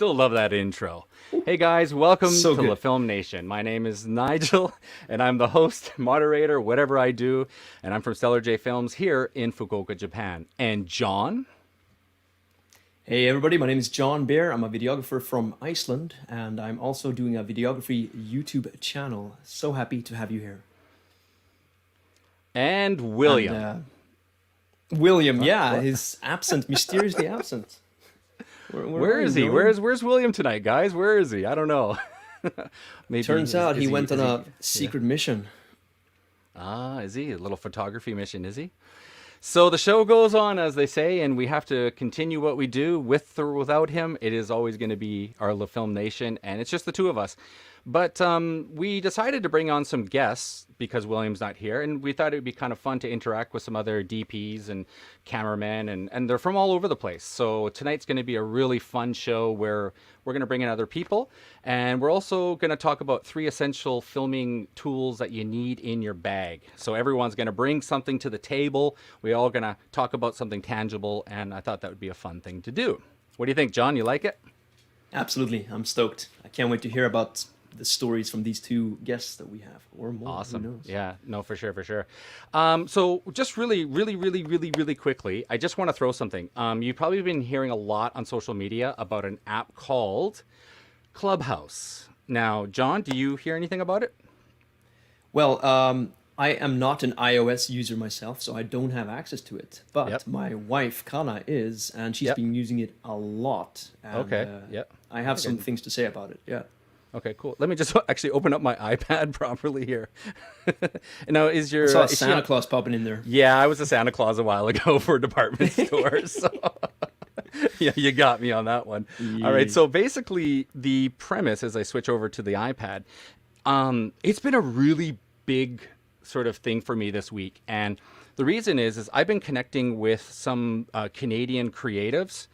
still love that intro. Hey guys, welcome So to good. LeFilmNation. My name is Nigel, and I'm the host, moderator, whatever I do, and I'm from Stellar J Films here in Fukuoka, Japan. And John? Hey everybody, my name is John Bear. I'm a videographer from Iceland, and I'm also doing a videography YouTube channel. So happy to have you here. And And William. William, yeah, What? he's absent, mysteriously absent. Where Where are you, is he? William? Where's William tonight, guys? Where is he? I don't know. Maybe Turns out he is he went on is he a yeah. secret mission. Is he? A little photography mission, is he? So the show goes on, as they say, and we have to continue what we do with or without him. It is always going to be our La Film Nation, and it's just the two of us. But we decided to bring on some guests because William's not here, and we thought it would be kind of fun to interact with some other DPs and cameramen, and they're from all over the place. So tonight's going to be a really fun show where we're going to bring in other people, and we're also going to talk about 3 essential filming tools that you need in your bag. So everyone's going to bring something to the table. We're all going to talk about something tangible, and I thought that would be a fun thing to do. What do you think, John? You like it? Absolutely, I'm stoked. I can't wait to hear about the stories from these two guests that we have, or more, who Awesome. knows? Yeah, no, for sure, for sure. So just really quickly, I just want to throw something. You've probably been hearing a lot on social media about an app called Clubhouse. Now, John, do you hear anything about it? Well, I am not an iOS user myself, so I don't have access to it. Yep. But my wife, Kana, is, and she's Yep. been using it a lot. And Okay. Yep. I have Okay. some things to say about it. Yeah. Okay, cool. Let me just actually open up my iPad properly here. Now, I saw is she Santa on? Claus popping in there. Yeah, I was a Santa Claus a while ago for department stores. So yeah, you got me on that one. All right. Yay. So basically, the premise as I switch over to the iPad, it's been a really big sort of thing for me this week, and the reason is I've been connecting with some Canadian creatives.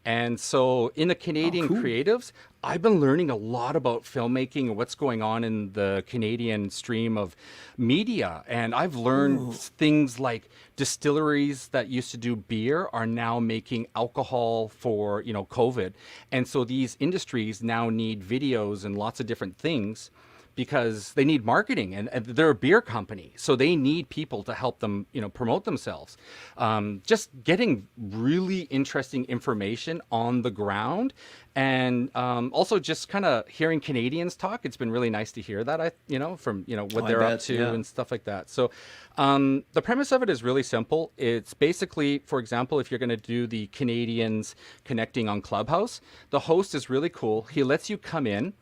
And so in the Oh, Canadian cool. creatives, I've been learning a lot about filmmaking and what's going on in the Canadian stream of media. And I've learned Oh, things like distilleries that used to do beer are now making alcohol for, COVID. And so these industries now need videos and lots of different things because they need marketing, and they're a beer company, so they need people to help them promote themselves. Just getting really interesting information on the ground, and also just kind of hearing Canadians talk. It's been really nice to hear that, from what I they're up bet. to Yeah. and stuff like that. So the premise of it is really simple. It's basically, for example, if you're going to do the Canadians connecting on Clubhouse, the host is really cool. He lets you come in,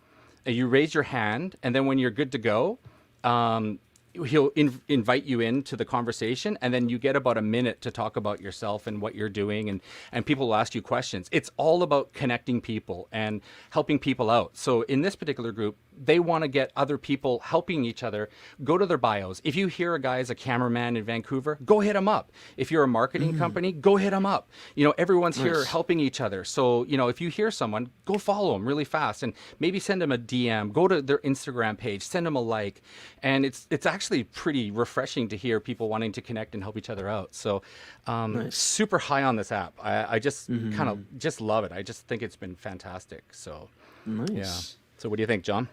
you raise your hand, and then when you're good to go, um, he'll invite you into the conversation, and then you get about a minute to talk about yourself and what you're doing, and people will ask you questions. It's all about connecting people and helping people out. So in this particular group, they want to get other people helping each other. Go to their bios. If you hear a guy is a cameraman in Vancouver, go hit him up. If you're a marketing company, go hit him up. Everyone's here Nice. helping each other. So, if you hear someone, go follow them really fast and maybe send them a DM, go to their Instagram page, send them a like. And it's actually pretty refreshing to hear people wanting to connect and help each other out. So, Nice. super high on this app. I just kind of just love it. I just think it's been fantastic. So, yeah. Nice. So what do you think, John?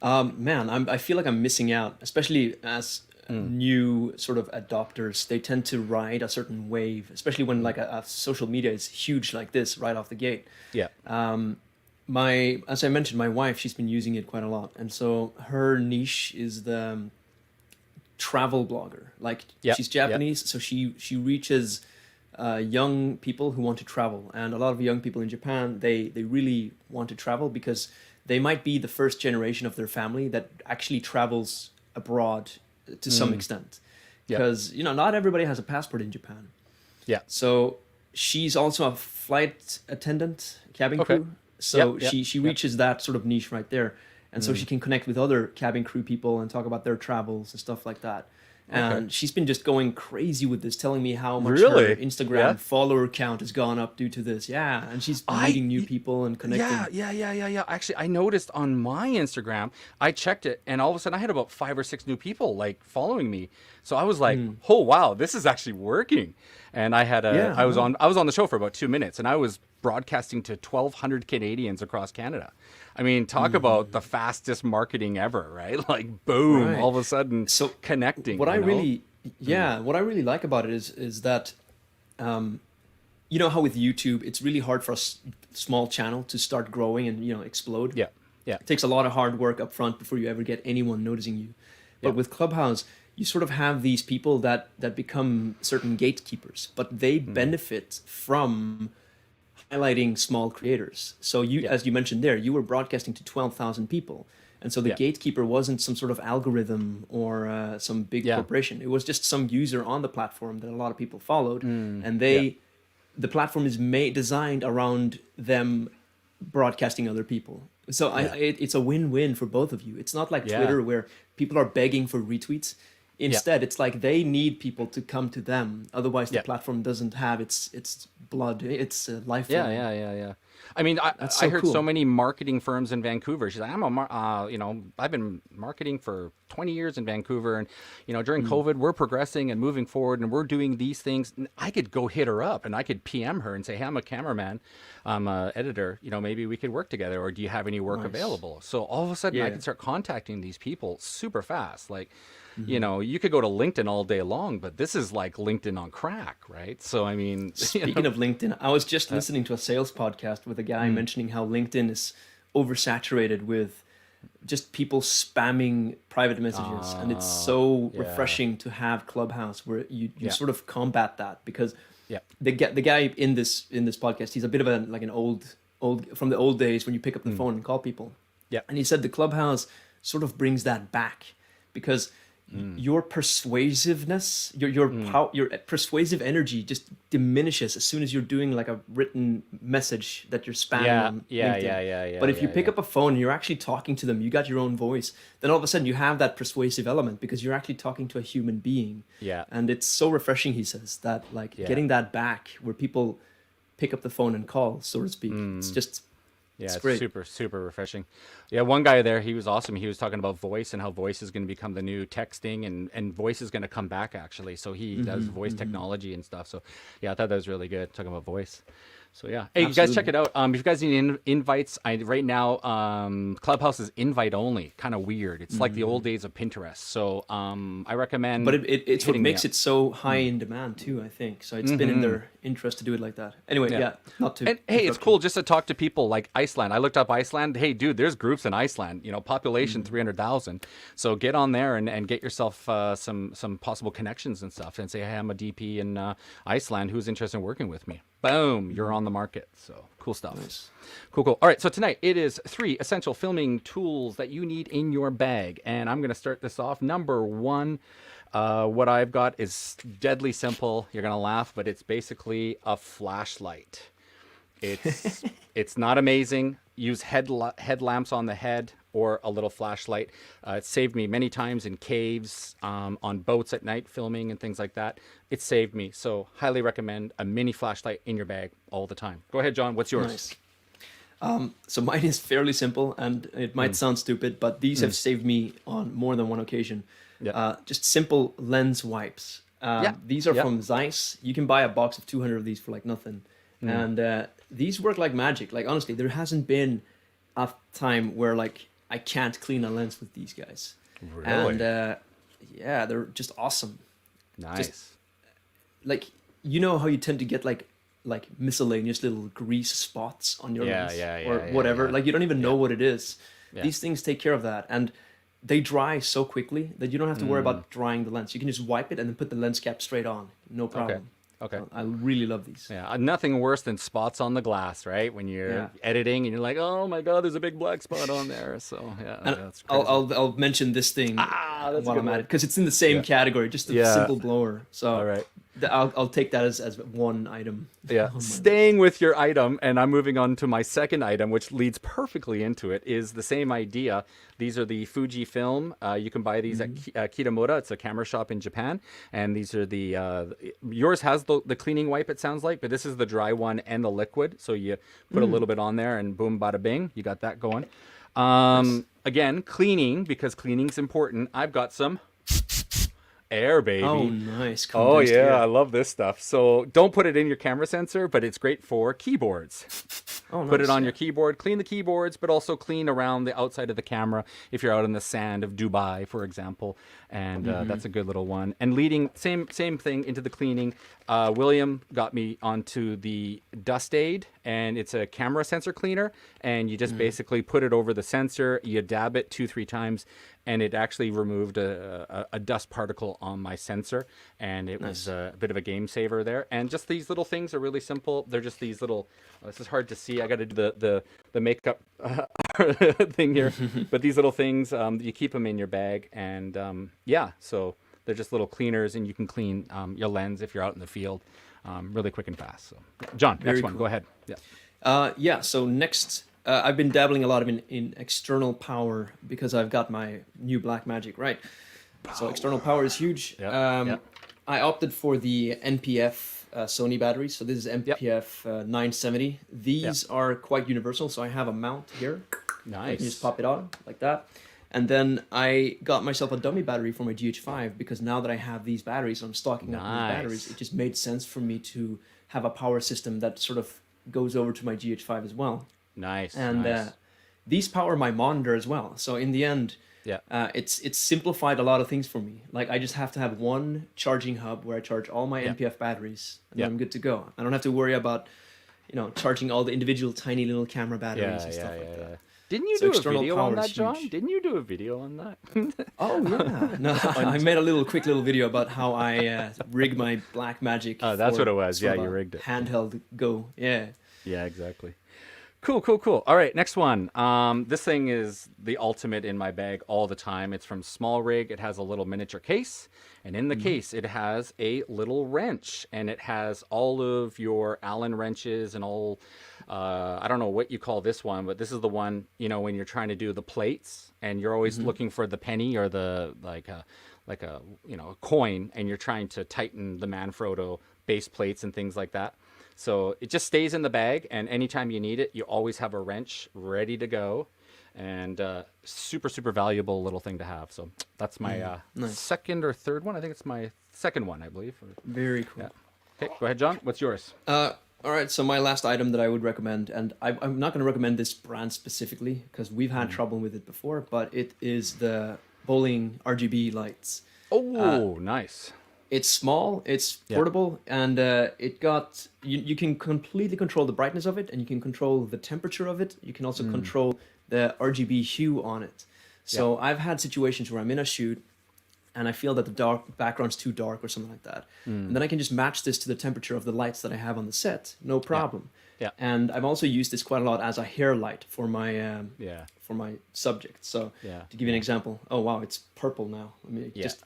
Man, I feel like I'm missing out, especially as new sort of adopters. They tend to ride a certain wave, especially when like a social media is huge like this right off the gate. Yeah. As I mentioned, my wife, she's been using it quite a lot, and so her niche is the travel blogger. Like Yep. she's Yep. Japanese, so she reaches young people who want to travel, and a lot of young people in Japan, they really want to travel because they might be the first generation of their family that actually travels abroad to some extent, Yep. because not everybody has a passport in Japan. Yeah. So she's also a flight attendant, cabin Okay. crew. So Yep. Yep. she Yep. reaches that sort of niche right there. And so she can connect with other cabin crew people and talk about their travels and stuff like that. And she's been just going crazy with this, telling me how much her Really? Instagram Yeah. follower count has gone up due to this. Yeah, and she's meeting new people and connecting. Yeah. Actually, I noticed on my Instagram, I checked it, and all of a sudden I had about 5 or 6 new people like following me. So I was like, oh wow, this is actually working. And I had Yeah, I was wow. on the show for about 2 minutes, and I was broadcasting to 1,200 Canadians across Canada. I mean, talk about the fastest marketing ever, right? Like, boom, all Right. of a sudden So connecting, what I you know? really, yeah, what I really like about it is that, um, you know how with YouTube, it's really hard for a small channel to start growing and, you know, explode. Yeah, yeah, It takes a lot of hard work up front before you ever get anyone noticing you. yeah, But with Clubhouse, you sort of have these people that become certain gatekeepers, but they benefit from highlighting small creators. So you, yeah, as you mentioned there, you were broadcasting to 12,000 people. And so the yeah, gatekeeper wasn't some sort of algorithm or some big yeah, corporation. It was just some user on the platform that a lot of people followed, and yeah, the platform is made designed around them broadcasting other people. So yeah, it's a win-win for both of you. It's not like yeah, Twitter where people are begging for retweets. yeah, Instead, it's like they need people to come to them. Otherwise, the yeah. platform doesn't have its blood, its Yeah, lifeline. yeah, yeah, yeah. I mean, That's I so heard so cool. many marketing firms in Vancouver. She's like, you know, I've been marketing for 20 years in Vancouver, and you know, during Mm. COVID, we're progressing and moving forward, and we're doing these things. And I could go hit her up, and I could PM her and say, "Hey, I'm a cameraman, I'm a editor. You know, maybe we could work together, or do you have any work Nice. available?" So all of a sudden, I Yeah. could start contacting these people super fast, like. You Hmm. know, you could go to LinkedIn all day long, but this is like LinkedIn on crack, right? So, I mean, you Speaking know, of LinkedIn, I was just listening to a sales podcast with a guy mm, mentioning how LinkedIn is oversaturated with just people spamming private messages, and it's so yeah, refreshing to have Clubhouse where you yeah, sort of combat that because yeah. the guy in this podcast, he's a bit of a like an old from the old days when you pick up the Mm. phone and call people, Yeah. and he said the Clubhouse sort of brings that back because Mm. your persuasiveness, Mm. your persuasive energy just diminishes as soon as you're doing like a written message that you're spamming Yeah. on Yeah. LinkedIn. Yeah. Yeah. Yeah. But if you Yeah. pick Yeah. up a phone and you're actually talking to them, you got your own voice, then all of a sudden you have that persuasive element because you're actually talking to a human being. Yeah. And it's so refreshing, he says, that like Yeah. getting that back where people pick up the phone and call, so to speak. It's Mm. just, Yeah, it's it's great. super, super refreshing. Yeah, one guy there, he was awesome. He was talking about voice and how voice is going to become the new texting, and voice is going to come back actually. So he does Hmm. voice Hmm. technology and stuff. So yeah, I thought that was really good talking about voice. So yeah, hey, you guys check Absolutely. it out. If you guys need invites, right now Clubhouse is invite only. Kind of weird. It's like the old days of Pinterest. So I But recommend it's what hitting me makes up. it so high in demand too, I think. So it's been in Mm-hmm. their interest to do it like that. Anyway, Yeah. yeah, not to And hey, it's interrupt you. cool just to talk to people like Iceland. I looked up Iceland. Hey, dude, there's groups in Iceland. You know, population 300,000. So get on there and get yourself some possible connections and stuff, and say, hey, I'm a DP in Iceland. Who's interested in working with me? Boom, you're on the market. So cool stuff. Nice. Cool, cool. All right, so tonight it is 3 essential filming tools that you need in your bag, and I'm going to start this off. Number 1, what I've got is deadly simple. You're going to laugh, but it's basically a flashlight. It's it's not amazing. Use headlamps on the head or a little flashlight. It saved me many times in caves, on boats at night, filming and things like that. It saved me. So highly recommend a mini flashlight in your bag all the time. Go ahead, John. What's yours? Nice. So mine is fairly simple, and it might sound stupid, but these have saved me on more than one occasion. Yeah. Just simple lens wipes. Yeah. These are Yeah. from Zeiss. You can buy a box of 200 of these for like nothing, and these work like magic. Like honestly, there hasn't been a time where like I can't clean a lens with these guys. Really? And yeah, they're just awesome. Nice. Like you know how you tend to get like miscellaneous little grease spots on your Yeah, lens yeah, or yeah, yeah, whatever. yeah. Like you don't even know Yeah. what it is. Yeah. These things take care of that, and they dry so quickly that you don't have to worry about drying the lens. You can just wipe it and then put the lens cap straight on, no problem. Okay. I really love these. Yeah, nothing worse than spots on the glass, right? When you're Yeah. editing and you're like, "Oh my God, there's a big black spot on there." So yeah, And that's crazy. I'll mention this thing That's a while good I'm at one. it because it's in the same Yeah. category, just a Yeah. simple blower. So All right. I'll take that as one item. Yeah, on my staying with your item, and I'm moving on to my second item, which leads perfectly into it, is the same idea. These are the Fuji film. You can buy these at Kitamura. It's a camera shop in Japan. And these are yours has the cleaning wipe, it sounds like, but this is the dry one and the liquid. So you put a little bit on there and boom, bada bing, you got that going. Again, cleaning, because cleaning's important. I've got some Air, baby. Oh, nice. Oh Condensed yeah, air. I love this stuff. So don't put it in your camera sensor, but it's great for keyboards. Oh, Put it nice. on Yeah. your keyboard, clean the keyboards, but also clean around the outside of the camera if you're out in the sand of Dubai, for example. And that's a good little one. And leading, same thing into the cleaning. William got me onto the Dust Aid, and it's a camera sensor cleaner. And you just basically put it over the sensor, you dab it 2-3 times, and it actually removed a dust particle on my sensor, and it was a bit of a game saver there. And just these little things are really simple. They're just these little. This is hard to see. I got to do the makeup thing here, but these little things, you keep them in your bag, and yeah, so they're just little cleaners, and you can clean your lens if you're out in the field, really quick and fast. So, John, Very next one, cool. go ahead. Yeah. Yeah. So next, I've been dabbling a lot in external power because I've got my new Black Magic, right? So external power is huge. Yep, yep. I opted for the NPF Sony batteries. So this is NPF 970. These are quite universal. So I have a mount here. I can just Nice. pop it on like that. And then I got myself a dummy battery for my GH5 because now that I have these batteries, I'm stocking up these batteries. Nice. It just made sense for me to have a power system that sort of goes over to my GH5 as well. Nice. And nice. these power my monitor as well. So in the end, Yeah. it's simplified a lot of things for me. Like I just have to have one charging hub where I charge all my Yeah. NPF batteries, and Yeah. then I'm good to go. I don't have to worry about, charging all the individual tiny little camera batteries Yeah, and yeah, stuff yeah, like that. yeah. Didn't you So do a external video power on is that, John? huge. Didn't you do a video on that? Oh yeah, no, I made a quick little video about how I rig my Black Magic. Oh, that's for what it was. sort Yeah, of you a rigged it. handheld go. Yeah. Yeah, exactly. Cool, cool, cool. All right, next one. This thing is the ultimate in my bag all the time. It's from Small Rig. It has a little miniature case, and in the case, it has a little wrench, and it has all of your Allen wrenches and all. I don't know what you call this one, but this is the one when you're trying to do the plates, and you're always looking for the penny or the like a a coin, and you're trying to tighten the Manfrotto base plates and things like that. So it just stays in the bag, and anytime you need it, you always have a wrench ready to go, and super, super valuable little thing to have. So that's my nice. second or third one. I think it's my second one, I believe. Very cool. Yeah. Okay, go ahead, John. What's yours? All right, so my last item that I would recommend, and I'm not going to recommend this brand specifically because we've had trouble with it before, but it is the bowling RGB lights. Oh, nice. It's small, it's portable, and you can completely control the brightness of it, and you can control the temperature of it. You can also control the RGB hue on it. So I've had situations where I'm in a shoot, and I feel that the dark background's too dark or something like that. And then I can just match this to the temperature of the lights that I have on the set, no problem. Yeah. And I've also used this quite a lot as a hair light for my Yeah. for my subject. So Yeah. to give you an example, oh wow, it's purple now. Let me Yeah. just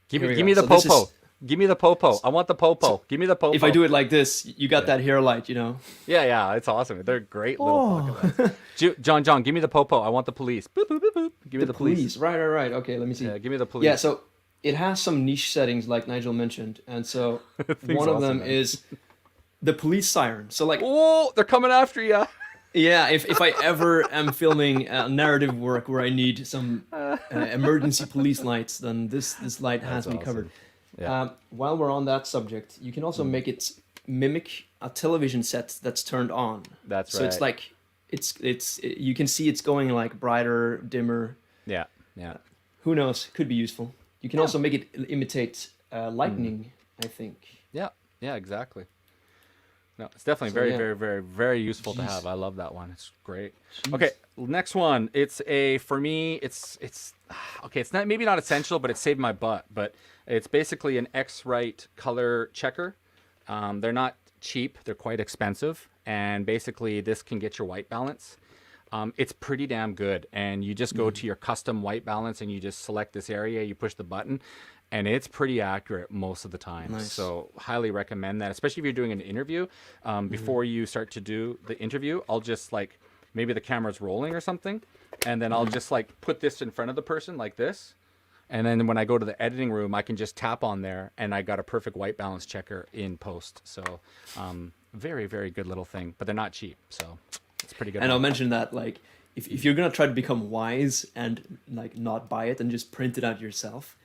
Give Here me, we give go. me the So this is- popo. Give me the popo. I want the popo. Give me the popo. if I do it like this, you got that hair light, Yeah, yeah, it's awesome. They're great little pocket lights. John, give me the popo. I want the police. Boop, boop, boop, boop. Give me the police. Right. Okay, let me see. Yeah, give me the police. Yeah, so it has some niche settings like Nigel mentioned, and so Thing's one of awesome, them man. is the police siren. So like, Oh, they're coming after you. yeah, if I ever am filming narrative work where I need some emergency police lights, then this light has me awesome. covered. Yeah. While we're on that subject, you can also make it mimic a television set that's turned on. That's So it's right. like you can see it's going like brighter, dimmer. Yeah, yeah. Who knows? Could be useful. You can also make it imitate lightning, I think. Yeah, yeah, exactly. No, it's definitely So, very, yeah. very, very, very useful to Jeez. have. I love that one. It's great. Jeez. Okay, next one. For me, it's okay. It's not maybe not essential, but it saved my butt. But it's basically an X-Rite color checker. They're not cheap. They're quite expensive, and basically this can get your white balance. It's pretty damn good, and you just go to your custom white balance, and you just select this area. You push the button, and it's pretty accurate most of the time. Nice. So highly recommend that, especially if you're doing an interview. Before you start to do the interview, I'll just like maybe the camera's rolling or something, and then I'll just like put this in front of the person like this. And then when I go to the editing room, I can just tap on there, and I got a perfect white balance checker in post. So very, very good little thing, but they're not cheap. So it's pretty good. And I'll mention that like if you're gonna try to become wise and like not buy it and just print it out yourself,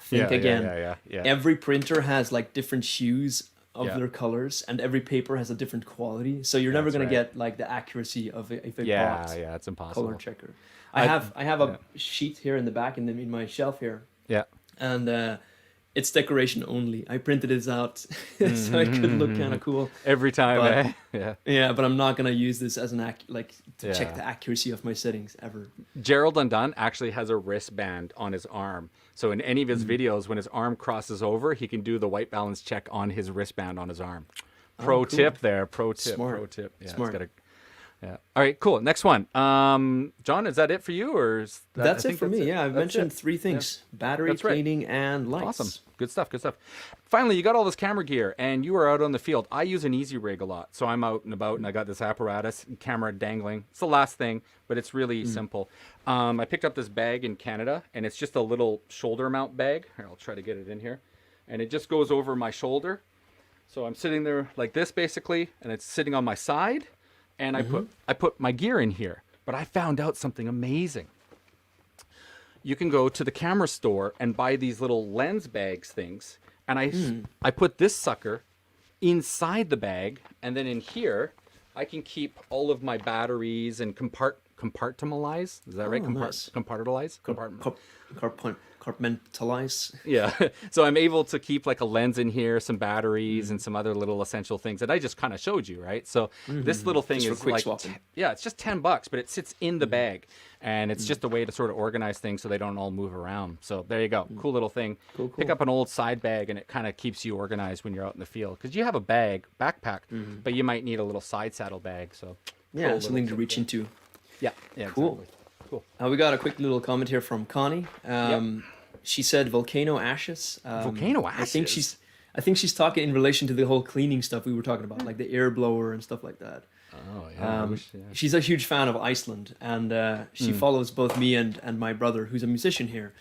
Think again. Yeah. Every printer has like different hues of Yeah. their colors, and every paper has a different quality. So you're never That's gonna right. get like the accuracy of a, if a Yeah, bought yeah, it's impossible. color checker. I have yeah. a sheet here in the back in my shelf here, Yeah. and it's decoration only. I printed it out so it could look kind of cool. Every time, But eh? Yeah. yeah, but I'm not gonna use this as an to check Yeah. the accuracy of my settings ever. Gerald Undone actually has a wristband on his arm. So in any of his videos, when his arm crosses over, he can do the white balance check on his wristband on his arm. Pro cool. tip there. Pro tip. Smart. Pro tip. Yeah, Smart. yeah. All right, cool. Next one. John, is that it for you, or is that, That's I it think for me. that's Yeah, I've That's mentioned it. 3 things: battery, That's right. cleaning, and lights. Awesome. Good stuff. Good stuff. Finally, you got all this camera gear and you are out on the field. I use an easy rig a lot. So I'm out and about and I got this apparatus, camera dangling. It's the last thing, but it's really simple. I picked up this bag in Canada and it's just a little shoulder mount bag. Here, I'll try to get it in here. And it just goes over my shoulder. So I'm sitting there like this basically, and it's sitting on my side. And I put my gear in here. But I found out something amazing. You can go to the camera store and buy these little lens bags things. And I put this sucker inside the bag. And then in here, I can keep all of my batteries and compartmentalize. Is that right? Nice. Compartmentalize? Compartmentalize. Yeah. So I'm able to keep like a lens in here, some batteries, and some other little essential things that I just kind of showed you, right? So this little thing Just for is quick like, swapping. it's just $10, but it sits in the bag, and it's just a way to sort of organize things so they don't all move around. So there you go. Cool little thing. Cool. Pick up an old side bag, and it kind of keeps you organized when you're out in the field because you have a backpack, but you might need a little side saddle bag. So Yeah, cool something little to reach tip there. into. Yeah. Cool. Exactly. Cool. We got a quick little comment here from Connie. She said volcano ashes. Volcano ashes? I think she's talking in relation to the whole cleaning stuff we were talking about, like the air blower and stuff like that. Oh yeah. She's a huge fan of Iceland, and she follows both me and my brother, who's a musician here.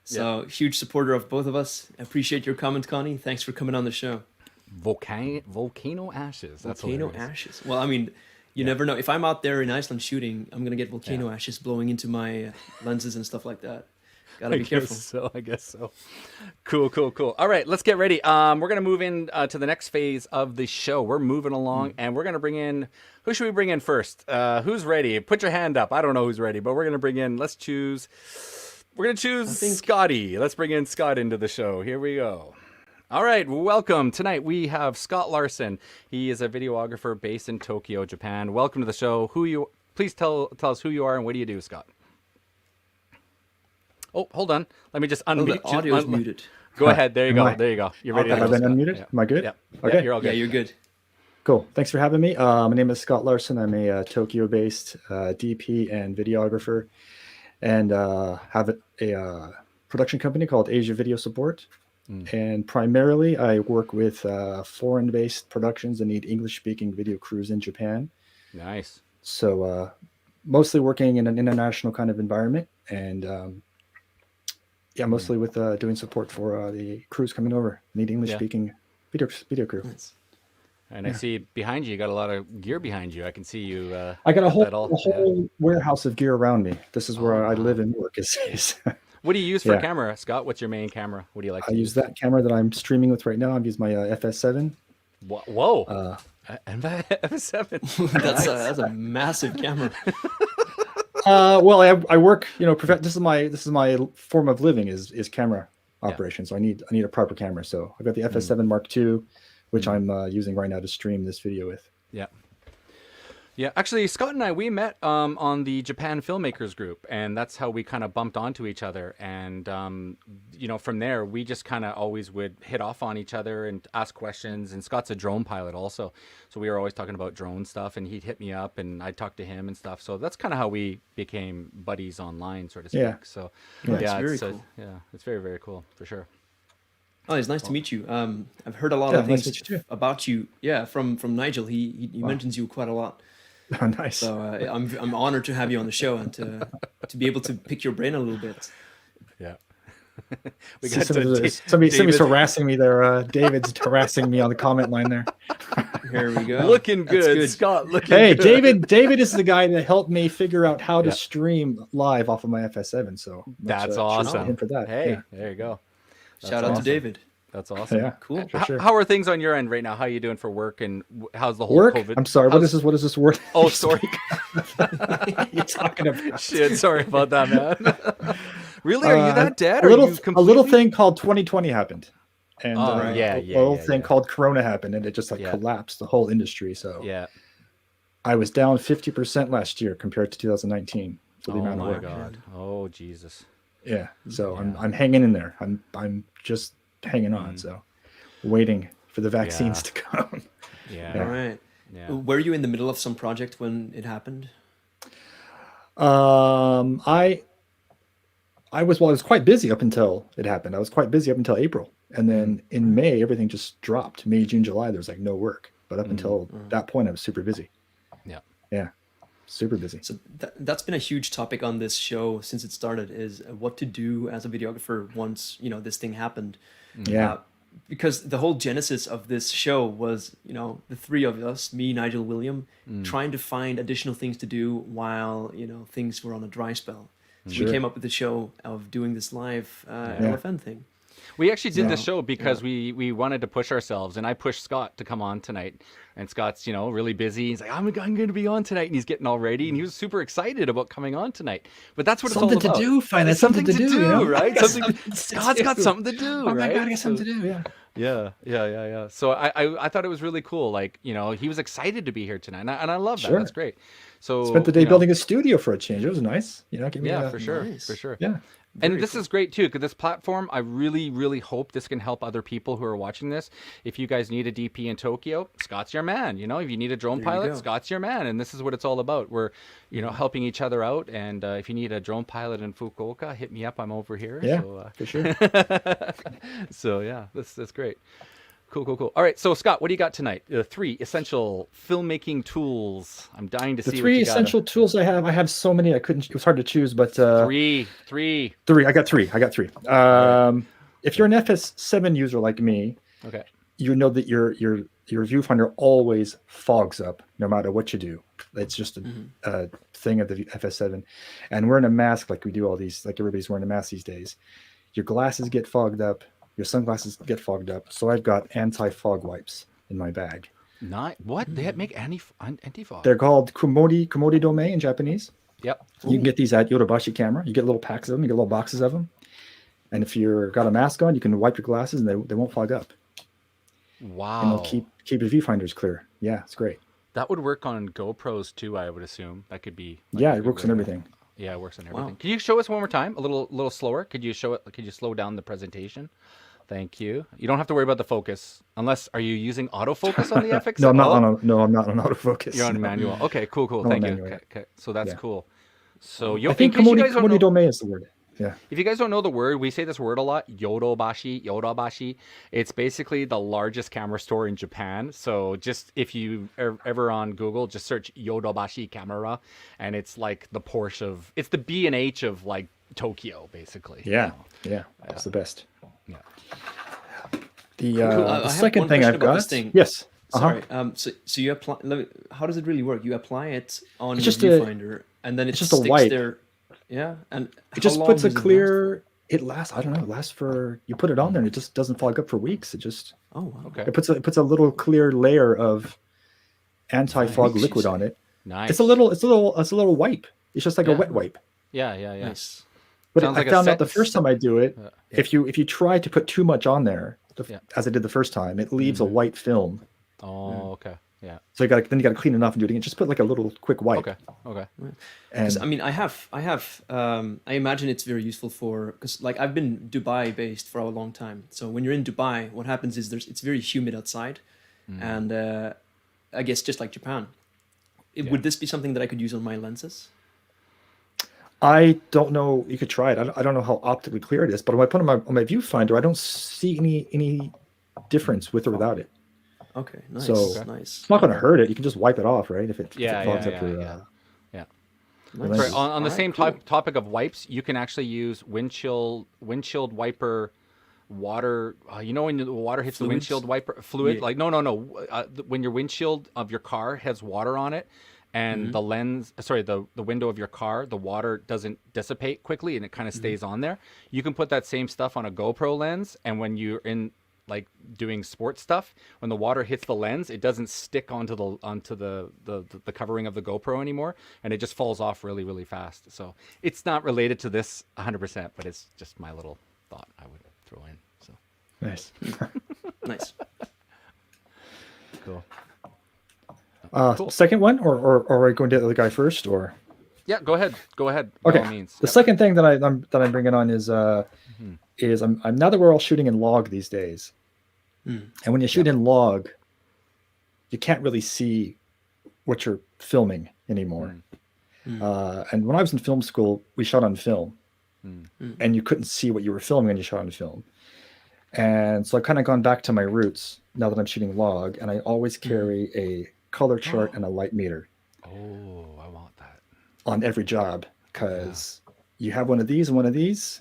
So huge supporter of both of us. Appreciate your comment, Connie. Thanks for coming on the show. Volcano ashes. That's Volcano hilarious. ashes. Well, I mean, you never know. If I'm out there in Iceland shooting, I'm gonna get volcano ashes blowing into my lenses and stuff like that. Gotta be careful. I guess so. Cool. All right, let's get ready. We're gonna move in to the next phase of the show. We're moving along, and we're gonna bring in. Who should we bring in first? Who's ready? Put your hand up. I don't know who's ready, but we're gonna bring in. Let's choose. We're gonna choose Scotty. Let's bring in Scott into the show. Here we go. All right, welcome. Tonight we have Scott Larson. He is a videographer based in Tokyo, Japan. Welcome to the show. Please tell us who you are and what do you do, Scott? Oh, hold on. Let me just unmute The you. audio is muted. Go ahead. There you go. There you go. You're ready to Have go, I been Scott. unmuted? Yeah. Am I good? Yeah. Okay. Yeah, you're all good. Yeah, you're good. Cool. Thanks for having me. My name is Scott Larson. I'm a Tokyo-based DP and videographer, and have a production company called Asia Video Support. And primarily, I work with foreign-based productions that need English-speaking video crews in Japan. Nice. So mostly working in an international kind of environment, and mostly with doing support for the crews coming over, need English-speaking video crew. Nice. And I see behind you, you got a lot of gear behind you. I can see you. I got a that all- whole warehouse of gear around me. This is where I live and work. What do you use for Yeah. camera, Scott? What's your main camera? What do you like to I use that camera that I'm streaming with right now. I've used my FS7. Whoa. FS7. That's a massive camera. Well, I work. This is my form of living is camera operation. So I need a proper camera. So I've got the FS7 Mark II, which I'm using right now to stream this video with. Yeah, actually, Scott and I, we met on the Japan filmmakers group, and that's how we kind of bumped onto each other. And, from there, we just kind of always would hit off on each other and ask questions. And Scott's a drone pilot also. So we were always talking about drone stuff, and he'd hit me up, and I'd talk to him and stuff. So that's kind of how we became buddies online, so to speak. Yeah. So, That's yeah, very it's, cool. it's very, very cool, for sure. Oh, it's nice to meet you. I've heard a lot of nice things to meet you too. about you. Yeah, from Nigel. He mentions you quite a lot. Oh, nice. So I'm honored to have you on the show and to be able to pick your brain a little bit. Yeah. Somebody's harassing me there. David's harassing me on the comment line there. Here we go. Looking That's good, Scott. Looking Hey, good. David is the guy that helped me figure out how to stream live off of my FS7. So That's shout out to awesome. him for that. Hey, Yeah. there you go. Shout out to awesome. David. That's awesome. Yeah, Cool. for sure. How are things on your end right now? How are you doing for work, and how's the whole Work? COVID? I'm sorry. What is this word? Oh, sorry. You're talking about? Shit, sorry about that, man. Really? Are you that dead? A Are little, you a completely... little thing called 2020 happened, and Oh, yeah, a yeah, little yeah, thing yeah. called Corona happened, and it just like Yeah. collapsed the whole industry. So Yeah. I was down 50% last year compared to 2019 for the Oh amount of my work. God. Oh Jesus. Yeah, so Yeah. I'm hanging in there. I'm just hanging on. So waiting for the vaccines Yeah. to come. Yeah. All right. Yeah. Were you in the middle of some project when it happened? I was quite busy up until it happened. I was quite busy up until April, and then in May everything just dropped. May, June, July there was like no work. But up until that point, I was super busy. Yeah. Yeah, super busy. So that's been a huge topic on this show since it started, is what to do as a videographer once, this thing happened. Yeah. Because the whole genesis of this show was, the three of us, me, Nigel, William, trying to find additional things to do while, things were on a dry spell. So Sure. we came up with the show of doing this live LFN thing. We actually did this Yeah. show because we wanted to push ourselves, and I pushed Scott to come on tonight. And Scott's, really busy. He's like, I'm going to be on tonight, and he's getting all ready, and he was super excited about coming on tonight. But that's what Something it's all to about. do, find It's something to do, right? Something to Scott's got do. something to do, Oh my right? God, I got something to do. Yeah. Yeah. So I thought it was really cool. Like, he was excited to be here tonight, and I love that. Sure. That's great. So Spent the day building a studio for a change. It was nice. Give me Yeah, for sure, Nice. for sure. Yeah. And this is great too, because this platform, I really, really hope this can help other people who are watching this. If you guys need a DP in Tokyo, Scott's your man. If you need a drone There you pilot, go. Scott's your man. And this is what it's all about. We're, helping each other out. And if you need a drone pilot in Fukuoka, hit me up. I'm over here. Yeah, So, for sure. so yeah, that's great. Cool. All right, so Scott, what do you got tonight? 3 essential filmmaking tools. I'm dying to The see what 3 you got. essential tools I have so many. It was hard to choose, but Three. 3. I got 3. If you're an FS7 user like me, Okay. you know that your viewfinder always fogs up no matter what you do. It's just a thing of the FS7, and wearing a mask like we do all these, like everybody's wearing a mask these days. Your glasses get fogged up, your sunglasses get fogged up. So I've got anti-fog wipes in my bag. What? They make anti-fog. They're called Komodi Dome in Japanese. Yep. You can get these at Yodobashi Camera. You get little packs of them. You get little boxes of them. And if you're got a mask on, you can wipe your glasses and they won't fog up. Wow. And they'll keep your viewfinders clear. Yeah, it's great. That would work on GoPros too, I would assume. That could be. Yeah, it works on everything. Yeah, it works on everything. Can you show us one more time? A little slower. Could you show it? Could you slow down the presentation? Thank you. You don't have to worry about the focus, unless are you using autofocus on the FX? No, I'm not on autofocus. You're on manual. Okay, cool. No, Thank manual, you. yeah. Okay. So that's Yeah. cool. So I think in case you guys don't know- Komodi Dome is the word. Yeah. If you guys don't know the word, we say this word a lot, Yodobashi. It's basically the largest camera store in Japan. So just if you are ever on Google, just search Yodobashi camera, and it's like the Porsche of, it's the B&H of like Tokyo, basically. Yeah. That's the best. Yeah. The, I the have second one thing question I've about got. this thing. Yes. Sorry. So you apply. How does it really work? You apply it on your just a- viewfinder, and then it just a sticks wipe. there. Yeah, and It just how puts a long does it last? clear. It lasts. I don't know. It lasts for. You put it on there, and it just doesn't fog up for weeks. It just. Oh, wow. Okay. It puts a little clear layer of anti-fog Nice. liquid on it. Nice. It's a little wipe. It's just like a wet wipe. Yeah. Nice. But Sounds I like a found out the set- first time I do it, Yeah. if you try to put too much on there, as I did the first time, it leaves a white film. Oh, okay. Yeah. So you got to clean it off and do it again. Just put like a little quick wipe. Okay. And 'Cause, I mean, I imagine it's very useful because like I've been Dubai based for a long time. So when you're in Dubai, what happens is it's very humid outside, and I guess just like Japan. Would this be something that I could use on my lenses? I don't know. You could try it. I don't know how optically clear it is, but when I put it on my viewfinder, I don't see any difference with or without it. Okay, nice, So- nice. It's not going to hurt it. You can just wipe it off, right? If it Yeah, fogs yeah, up your. yeah. Nice. Sorry, on the Alright, same cool. topic of wipes, you can actually use windshield wiper water. When the water hits the Fluids? windshield wiper fluid, Yeah. like no. When your windshield of your car has water on it, and the lens, sorry, the window of your car, the water doesn't dissipate quickly and it kind of stays on there. You can put that same stuff on a GoPro lens, and when you're in like doing sports stuff, when the water hits the lens, it doesn't stick onto the covering of the GoPro anymore, and it just falls off really, really fast. So it's not related to this 100%, but it's just my little thought I would throw in. So Nice. Nice. cool. Cool. Second one, or are we going to the other guy first, or? Yeah, go ahead. Go ahead. By Okay. all means. The second thing that I'm bringing on is I'm now that we're all shooting in log these days, and when you shoot in log, you can't really see what you're filming anymore. And when I was in film school, we shot on film, and you couldn't see what you were filming when you shot on film. And so I've kind of gone back to my roots now that I'm shooting log, and I always carry a color chart and a light meter Oh, I want that. on every job, because you have one of these and one of these,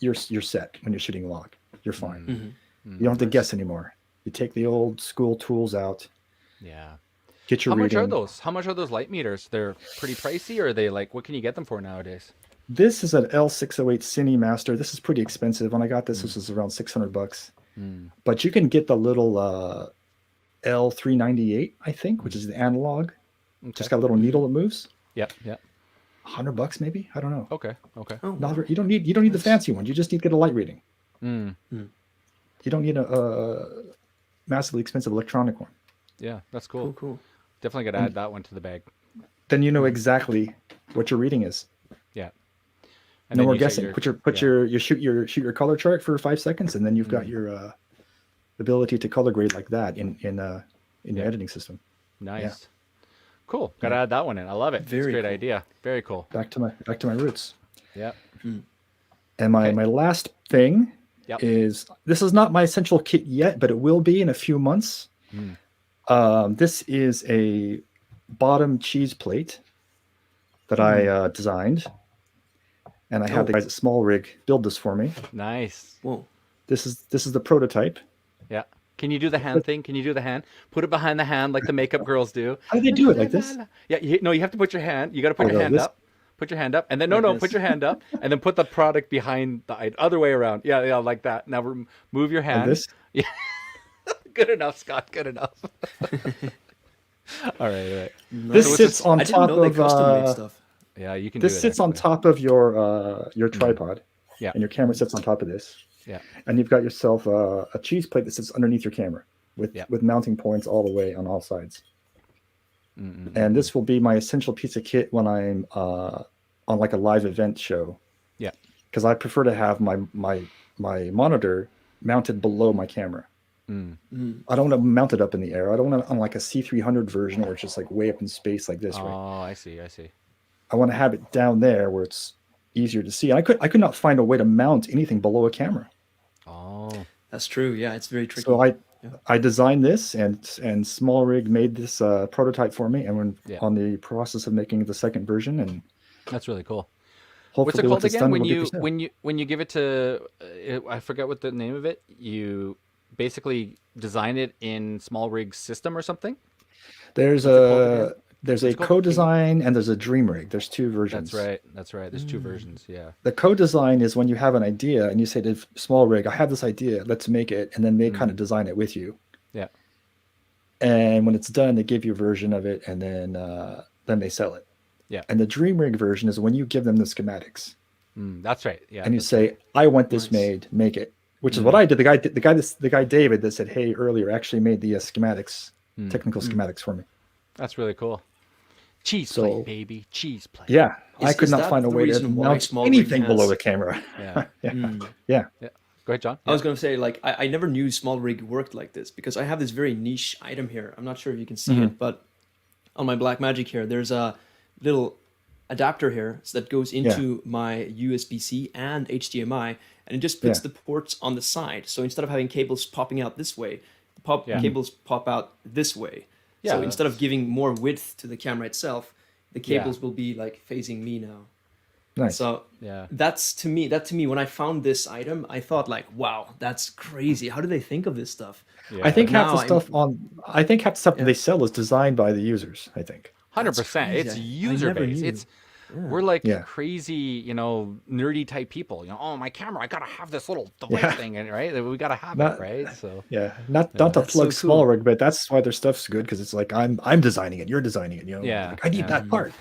you're set when you're shooting log. You're fine. You don't have to guess anymore. You take the old school tools out, Yeah. get your How much reading. are those? How much are those light meters? They're pretty pricey, or are they like, what can you get them for nowadays? This is an L608 Cine Master. This is pretty expensive. When I got this, this was around $600. But you can get the little L398, I think, which is the analog. Just got a little needle that moves. Yep. Yep. $100 maybe. I don't know. Okay. Okay. Oh, You don't need the fancy one. You just need to get a light reading. You don't need a massively expensive electronic one. Yeah, that's cool. cool. Definitely got to add that one to the bag. Then you know exactly what your reading is. Yeah. And No then more you say guessing. your- You shoot your color chart for 5 seconds, and then you've got your ability to color grade like that in your editing system. Nice. Cool. Got to add that one in. I love it. It's a Very great cool. idea. Very cool. Back to my roots. Yeah. And my last thing Yep. is, this is not my essential kit yet, but it will be in a few months. This is a bottom cheese plate that I designed, and I had the guys at Small Rig build this for me. Nice. Whoa. This is the prototype. Yeah. Can you do the hand thing? Can you do the hand? Put it behind the hand like the makeup girls do. How do they do it like this? Yeah. You have to put your hand. You got to put your no, hand this- up. Put your hand up, and then Like no, this. put your hand up, and then put the product behind the other way around. Yeah, like that. Now move your hand. Like this? Yeah. Good enough, Scott. Good enough. All right. This So sits on I didn't top know they of custom made stuff. Yeah, you can. this do it, sits on actually. top of your tripod. Yeah. And your camera sits on top of this. Yeah. And you've got yourself a cheese plate that sits underneath your camera with mounting points all the way on all sides. And this will be my essential piece of kit when I'm on like a live event show. Yeah. Because I prefer to have my monitor mounted below my camera. I don't want to mount it up in the air. I don't want it on like a C300 version where it's just like way up in space like this, right? Oh, I see. I want to have it down there where it's easier to see. I could not find a way to mount anything below a camera. Oh, That's true. Yeah, it's very tricky. So I designed this, and Small Rig made this prototype for me, and we're on the process of making the second version, and that's really cool. hopefully What's it called once it's again? done, When we'll get you for sale. when you give it to, I forget what the name of it. You basically design it in Small Rig's system or something. There's What's it called again? there's a What's it called? co-design and there's a dream rig. There's two versions. That's right. There's two versions. Yeah. The co-design is when you have an idea and you say to Small Rig, I have this idea, let's make it, and then they kind of design it with you. Yeah. And when it's done, they give you a version of it, and then they sell it. Yeah. And the dream rig version is when you give them the schematics That's right. Yeah. and you that's say, I want this Nice. made, make it. Which is what I did. The guy David that said hey earlier actually made the schematics, technical schematics for me. That's really cool. Cheese So- plate, baby. Cheese plate. Yeah, I Is could not that find a the way to reason why mount Small Rig anything has- below the camera. Yeah. Yeah. Yeah. Go ahead, John. I was going to say, like, I never knew Small Rig worked like this because I have this very niche item here. I'm not sure if you can see it, but on my Blackmagic here, there's a little adapter here that goes into my USB-C and HDMI, and it just puts the ports on the side. So instead of having cables popping out this way, cables pop out this way. So Yeah. instead of giving more width to the camera itself, the cables will be like facing me now. Nice. So Yeah. that to me, when I found this item, I thought like, wow, that's crazy. How do they think of this stuff? Yeah. I think half the Now stuff that they sell is designed by the users, I think. 100%. It's crazy. I user never base. knew. It's we're like Yeah. crazy, nerdy type people. Oh, my camera, I gotta have this little device Yeah. thing, right? We gotta have it, Not right? So not to That's plug so small cool. rig, but that's why their stuff's good because it's like I'm designing it, you're designing it. Yeah, Like, I need yeah. that part.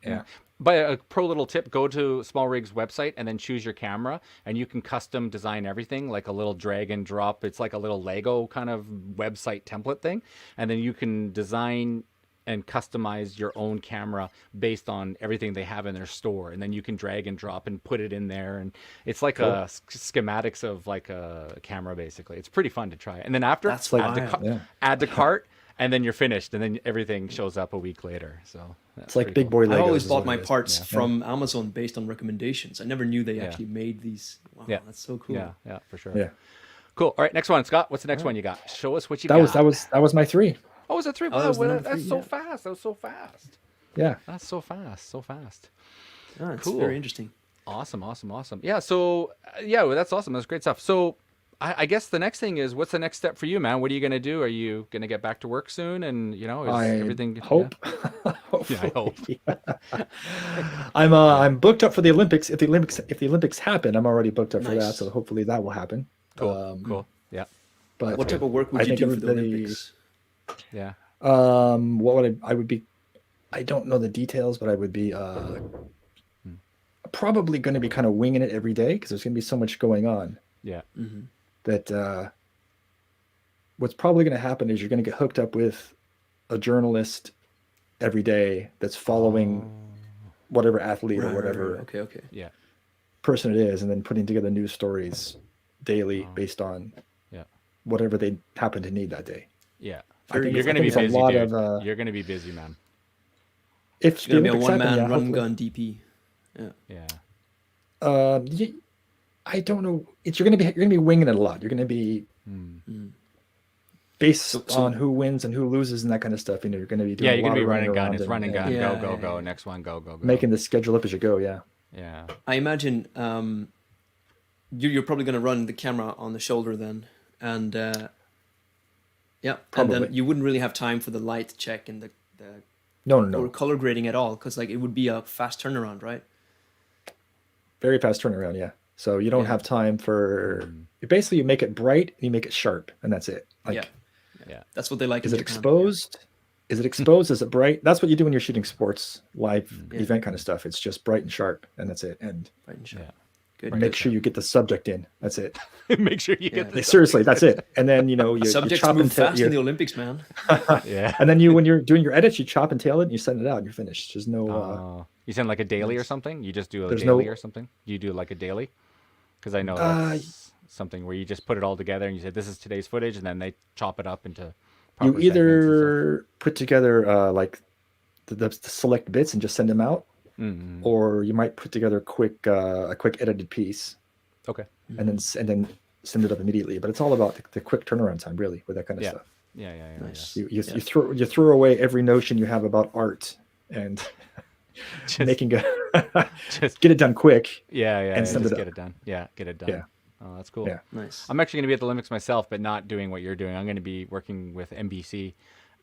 yeah. But a pro little tip: go to Small Rig's website and then choose your camera, and you can custom design everything like a little drag and drop. It's like a little Lego kind of website template thing, and then you can design and customize your own camera based on everything they have in their store, and then you can drag and drop and put it in there, and it's like a schematics of like a camera basically. It's pretty fun to try. And then after That's add, wild. Yeah. add to cart, and then you're finished, and then everything shows up a week later. So that's It's like pretty big cool. boy Legos. I always is bought what my it is. parts Yeah. from Amazon based on recommendations. I never knew they actually made these. Wow, Yeah. that's so cool. Yeah, for sure. Yeah. Cool. All right, next one, Scott. What's the next one you got? Show us what you That got. was my 3. Oh, was it 3? Oh, that Wow, was the number that's 3, so yeah. fast. That was so fast. Yeah. That's so fast. So fast. Oh, it's Cool. very interesting. Awesome. Yeah. So, well, that's awesome. That's great stuff. So, I guess the next thing is, what's the next step for you, man? What are you going to do? Are you going to get back to work soon? And, is I everything. hope. Yeah, I hope. I'm booked up for the Olympics. If the Olympics happen, I'm already booked up for that. Nice. So hopefully that will happen. Cool. Cool. Yeah. But What type of work I would you think do for the everybody- Olympics? Yeah. What would I would be? I don't know the details, but I would be probably going to be kind of winging it every day because there's going to be so much going on Yeah. that what's probably going to happen is you're going to get hooked up with a journalist every day that's following whatever athlete or whatever Okay. Yeah. person it is, and then putting together news stories daily based on Yeah. whatever they happen to need that day. Yeah. I think You're it's- going I to be think it's a busy, lot dude. of, You're going to be busy, man. If It's the gonna be a Olympics happen, one-man yeah, run hopefully. gun DP. Yeah. Yeah. I don't know. You're gonna be winging it a lot. You're gonna be based So- on who wins and who loses and that kind of stuff. You're gonna be doing Yeah, a you're going lot to be of running gun. around It's and, running gun. Yeah, Go, yeah, go. yeah. Next one, go. making the schedule up as you go. Yeah. Yeah. I imagine you're probably going to run the camera on the shoulder then, and and Probably. then you wouldn't really have time for the light check and the No, or color grading at all because like it would be a fast turnaround, right? Very fast turnaround. Yeah. So you don't Yeah. have time for. Basically, you make it bright and you make it sharp, and that's it. Like, Yeah. Yeah. That's what they like. is in it Japan. exposed? Is it exposed? Is it bright? That's what you do when you're shooting sports, live Yeah. event kind of stuff. It's just bright and sharp, and that's it. And Right and sharp. Yeah. Good. make sure you get the subject in. That's it. Make sure you Yeah. get this. Seriously, that's it. And then you Subjects chop move and tail. fast in the Olympics, man. Yeah. And then when you're doing your edits, you chop and tail it, and you send it out, and you're finished. There's no. You send like a daily or something? You just do a There's daily no- or something? You do like a daily? Because I know Uh, that's something where you just put it all together and you say, this is today's footage, and then they chop it up into You proper segments and either put together like the select bits and just send them out, stuff. Mhm. or you might put together a quick edited piece Okay. and then send it up immediately. But it's all about the quick turnaround time, really, with that kind of Yeah. stuff. Yeah. Nice. You throw away every notion you have about art and Just, making just get it done quick. yeah, and send just it get up. it done. Yeah, get it done. Yeah. Oh, that's cool. Yeah. Nice. I'm actually going to be at the Olympics myself, but not doing what you're doing. I'm going to be working with NBC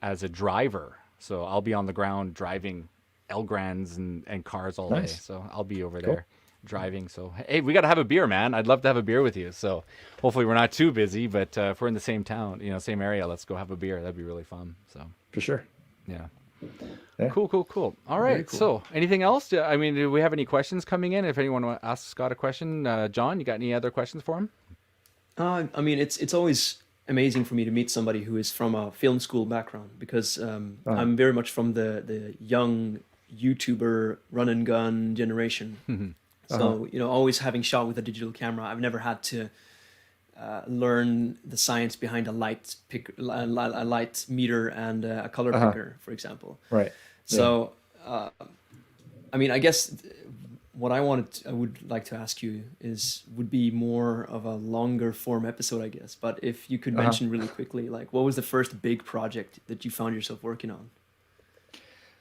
as a driver. So I'll be on the ground driving Elgrans and cars all day. Nice. So I'll be over Cool. there driving. So, hey, we got to have a beer, man. I'd love to have a beer with you. So hopefully we're not too busy, but if we're in the same town, same area, let's go have a beer. That'd be really fun. So, For sure. yeah. Yeah. Cool. All right. cool. So, anything else? Do we have any questions coming in? If anyone wants to ask Scott a question, John, you got any other questions for him? I mean, it's always amazing for me to meet somebody who is from a film school background because I'm very much from the young YouTuber run and gun generation. So always having shot with a digital camera, I've never had to learn the science behind a light meter and a color picker, for example. Right. So, I mean, I guess what I would like to ask you would be more of a longer form episode, I guess. But if you could mention really quickly, like, what was the first big project that you found yourself working on?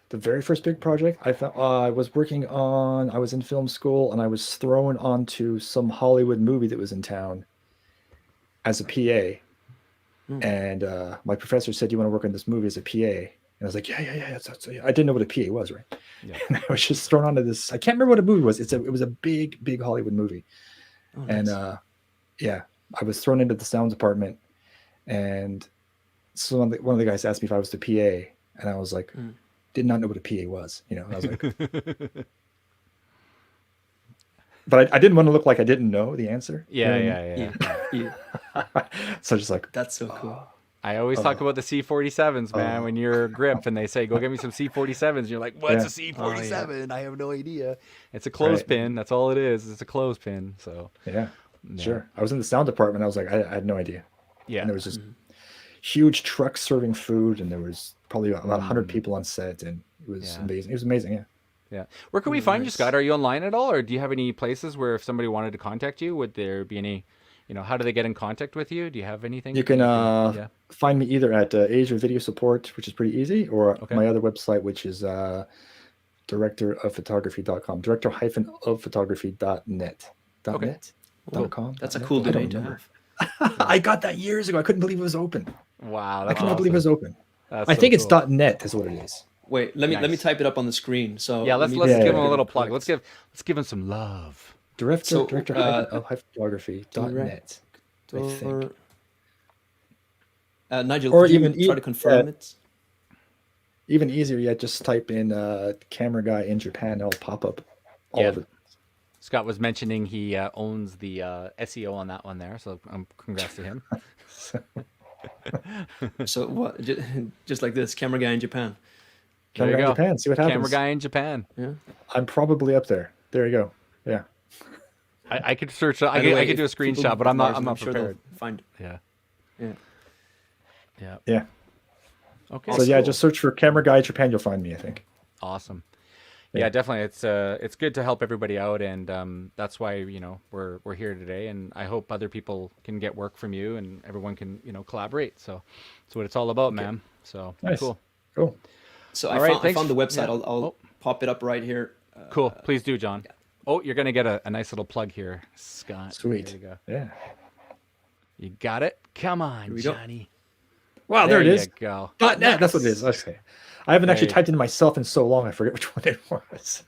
The very first big project I was working on, I was in film school and I was thrown onto some Hollywood movie that was in town as a PA. And my professor said, "You want to work on this movie as a PA?" I was like, yeah. I didn't know what a PA was, right? Yeah. And I was just thrown onto this. I can't remember what a movie was. It was a big Hollywood movie. Oh, And nice. yeah, I was thrown into the sound department, and so one of the guys asked me if I was the PA, and I was like, did not know what a PA was. And I was like, but I didn't want to look like I didn't know the answer. Yeah. So just like, That's so cool. I always talk about the C-47s, man. When you're grip and they say, "Go get me some C-47s," you're like, "What's a C-47?" I have no idea. It's a clothespin. That's all it is. It's a clothespin. So yeah, sure. I was in the sound department. I was like, I had no idea. yeah, And there was this huge truck serving food, and there was probably about 100 people on set, and it was amazing. It was amazing. Yeah. yeah. Where can we find you, Scott? Are you online at all, or do you have any places where if somebody wanted to contact you, would there be any? How do they get in contact with you? Do you have anything? You can find me either at Asia Video Support, which is pretty easy, or my other website, which is directorophphotography.com, director-of-photography.net. .net? .com? That's a cool domain to have. I got that years ago. I couldn't believe it was open. Wow, I cannot believe it was open. That's I so think cool. it's .net is what it is. Wait, let me type it up on the screen. So Yeah, let's give him a little plug. Let's give him some love. Director-of-photography.net. I think. Nigel, Or could you even try to confirm it? Even easier yet, just type in camera guy in Japan, and it'll pop up all of it. Scott was mentioning he owns the SEO on that one there, so congrats to him. So what? Just like this, camera guy in Japan. Camera guy in Japan, see what happens. Camera guy in Japan. Yeah. I'm probably up there. There you go. Yeah. I could search. I could do a screenshot, but I'm not prepared. Find. Yeah. Okay. So yeah, just search for camera guy Japan. You'll find me, I think. Awesome. Yeah, definitely. It's good to help everybody out, and that's why we're here today. And I hope other people can get work from you, and everyone can collaborate. So that's what it's all about, man. So nice. Cool. So All I found the website. Yeah. I'll pop it up right here. Cool. Please do, John. Yeah. Oh, you're gonna get a nice little plug here, Scott. Sweet. There you go. Yeah. You got it. Come on, Johnny. Wow, there it is. You go. .net. That's what it is. Okay. I haven't actually typed in myself in so long. I forget which one it was.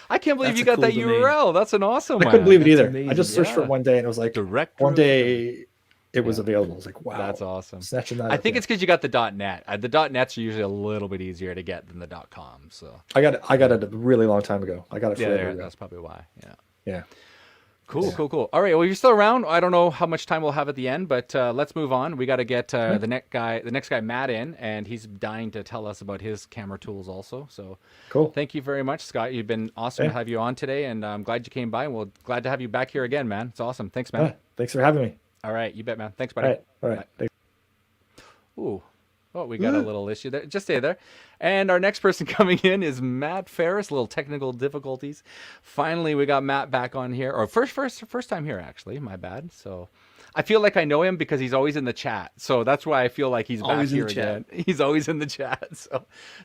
I can't believe you got that URL. That's an awesome one. I couldn't believe it either. amazing. I just searched for it one day, and it was like one day it was available. I was like, wow, that's awesome. Snatching that I think it's because you got the .net. The .nets are usually a little bit easier to get than the .com. So I got it a really long time ago. I got it forever ago. That's probably why. Yeah. Cool. All right. Well, you're still around. I don't know how much time we'll have at the end, but let's move on. We got to get the next guy, Matt, in, and he's dying to tell us about his camera tools also. So cool. Thank you very much, Scott. You've been awesome to have you on today, and I'm glad you came by. And we're glad to have you back here again, man. It's awesome. Thanks, man. Thanks for having me. All right. You bet, man. Thanks, buddy. All right. Thanks. Ooh. Oh, we got a little issue there. Just stay there. And our next person coming in is Matt Ferris. A little technical difficulties. Finally, we got Matt back on here. Or first time here, actually. My bad. So I feel like I know him because he's always in the chat. So that's why I feel like he's back here again. He's always in the chat.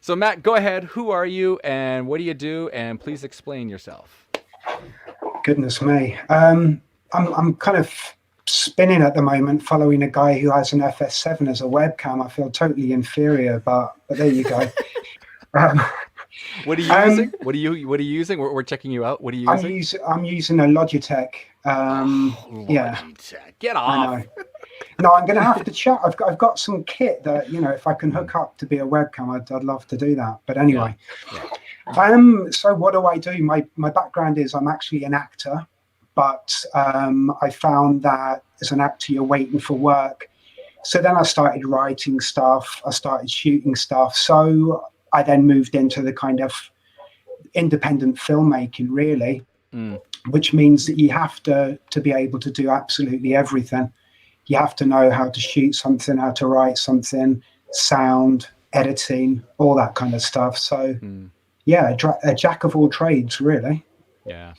So Matt, go ahead. Who are you and what do you do? And please explain yourself. Goodness me. I'm kind of spinning at the moment following a guy who has an FS7 as a webcam. I feel totally inferior, but there you go. What are you using? What are you using? We're checking you out. What are you using? I'm using a Logitech. Logitech. Get off. No, I'm going to have to chat. I've got some kit that, if I can hook up to be a webcam, I'd love to do that. But anyway, so what do I do? My background is I'm actually an actor. But I found that as an actor, you're waiting for work. So then I started writing stuff. I started shooting stuff. So I then moved into the kind of independent filmmaking, really, which means that you have to be able to do absolutely everything. You have to know how to shoot something, how to write something, sound, editing, all that kind of stuff. So, a jack of all trades, really. Yeah.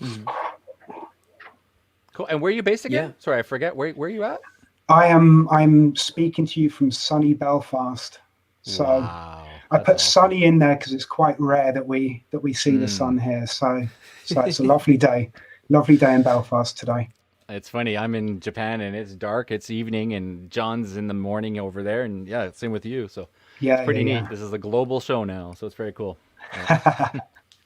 Cool. And where are you based again? Sorry, I forget. Where are you at? I'm speaking to you from sunny Belfast. So I put sunny in there because it's quite rare that we see the sun here. So it's a lovely day in Belfast today. It's funny. I'm in Japan and it's dark. It's evening, and John's in the morning over there. And yeah, same with you. So it's Yeah, pretty yeah, neat. This is a global show now, so it's very cool. Yeah.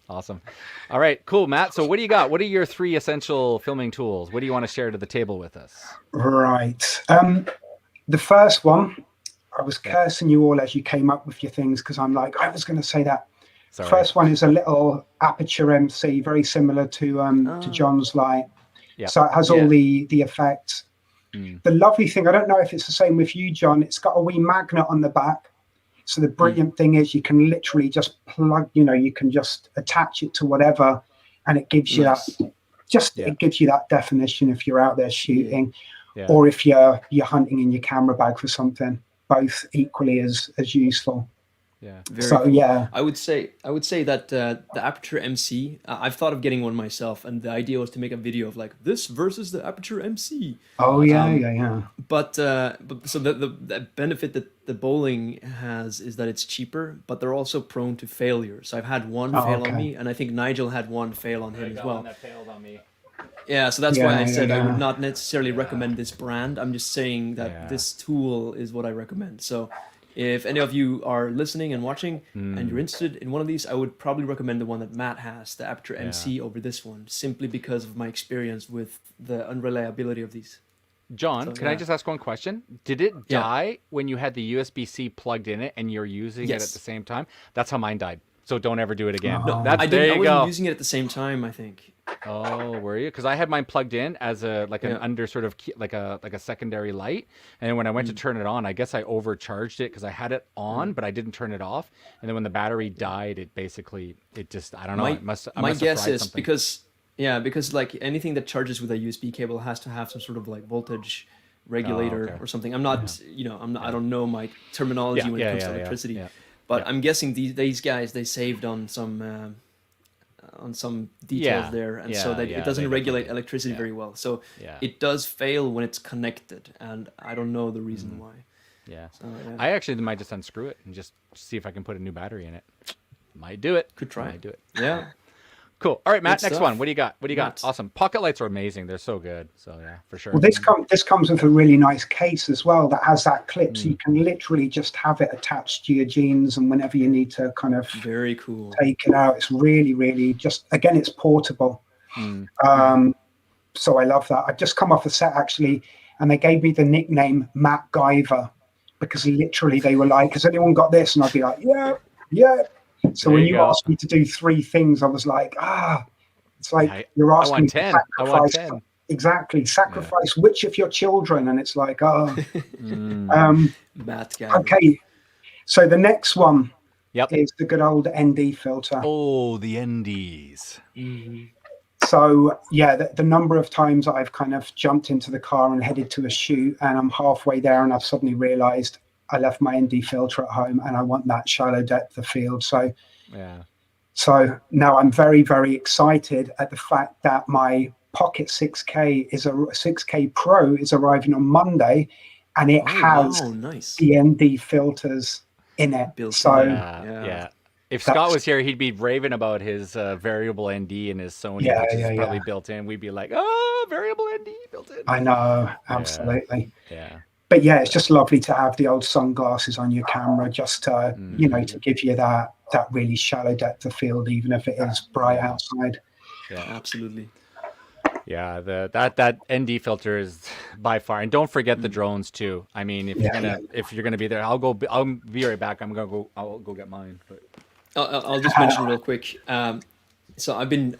Awesome. All right, cool, Matt. So what do you got? What are your 3 essential filming tools? What do you want to share to the table with us? Right. The first one, I was cursing you all as you came up with your things because I'm like, I was going to say that. Sorry. First one is a little aperture MC, very similar to John's light. Yeah. So it has all the effects. The lovely thing, I don't know if it's the same with you, John. It's got a wee magnet on the back. So the brilliant thing is you can literally just plug, you can just attach it to whatever, and it gives you it gives you that definition if you're out there shooting, or if you're hunting in your camera bag for something. Both equally as useful. Yeah. Very cool. I would say that the Aperture MC, I've thought of getting one myself, and the idea was to make a video of like this versus the Aperture MC. Oh yeah. But so the benefit that the bowling has is that it's cheaper, but they're also prone to failure. So I've had one fail on me, and I think Nigel had one fail on him as well. That failed on me. Yeah, so that's why I said I would not necessarily recommend this brand. I'm just saying that this tool is what I recommend. So if any of you are listening and watching and you're interested in one of these, I would probably recommend the one that Matt has, the Aperture MC, over this one, simply because of my experience with the unreliability of these. John, can I just ask one question? Did it die when you had the USB-C plugged in it and you're using it at the same time? That's how mine died. So don't ever do it again. No, I wasn't using it at the same time, I think. Oh, were you? Because I had mine plugged in as an under sort of like a secondary light, and when I went to turn it on, I guess I overcharged it because I had it on, but I didn't turn it off. And then when the battery died, it just I don't know. My guess is because like anything that charges with a USB cable has to have some sort of like voltage regulator or something. I'm not, I don't know my terminology when it comes to electricity. Yeah. But I'm guessing these guys, they saved on some details there, and so that it doesn't regulate electricity very well. So it does fail when it's connected, and I don't know the reason why. Yeah. So, I actually might just unscrew it and just see if I can put a new battery in it. Might do it. Could try. Might do it. Yeah. Cool. All right, Matt, Good next stuff. one. What do you got? Matt. Awesome. Pocket lights are amazing. They're so good. So yeah, for sure. Well, this comes with a really nice case as well that has that clip, so you can literally just have it attached to your jeans, and whenever you need to kind of very cool take it out, it's really, really just, again, it's portable. So I love that. I've just come off a set actually, and they gave me the nickname Matt Guyver because literally they were like, "Has anyone got this?" And I'd be like, "Yeah." So when you asked me to do 3 things, I was like, it's like you're asking me to sacrifice. Exactly, sacrifice which of your children? And it's like, okay. So the next one is the good old ND filter. Oh, the NDs. So yeah, the number of times I've kind of jumped into the car and headed to a shoot, and I'm halfway there, and I've suddenly realised I left my ND filter at home, and I want that shallow depth of field. So now I'm very, very excited at the fact that my Pocket 6K 6K Pro is arriving on Monday, and it has the ND filters in it. If Scott was here, he'd be raving about his variable ND and his Sony, which is probably built in. We'd be like, "Oh, variable ND built in." I know, absolutely. But yeah, it's just lovely to have the old sunglasses on your camera, just to to give you that really shallow depth of field, even if it is bright outside. Yeah, absolutely. Yeah, that ND filter is by far, and don't forget the drones too. I mean, if you're gonna be there, I'll be right back. I'll go get mine. But I'll just mention real quick. So I've been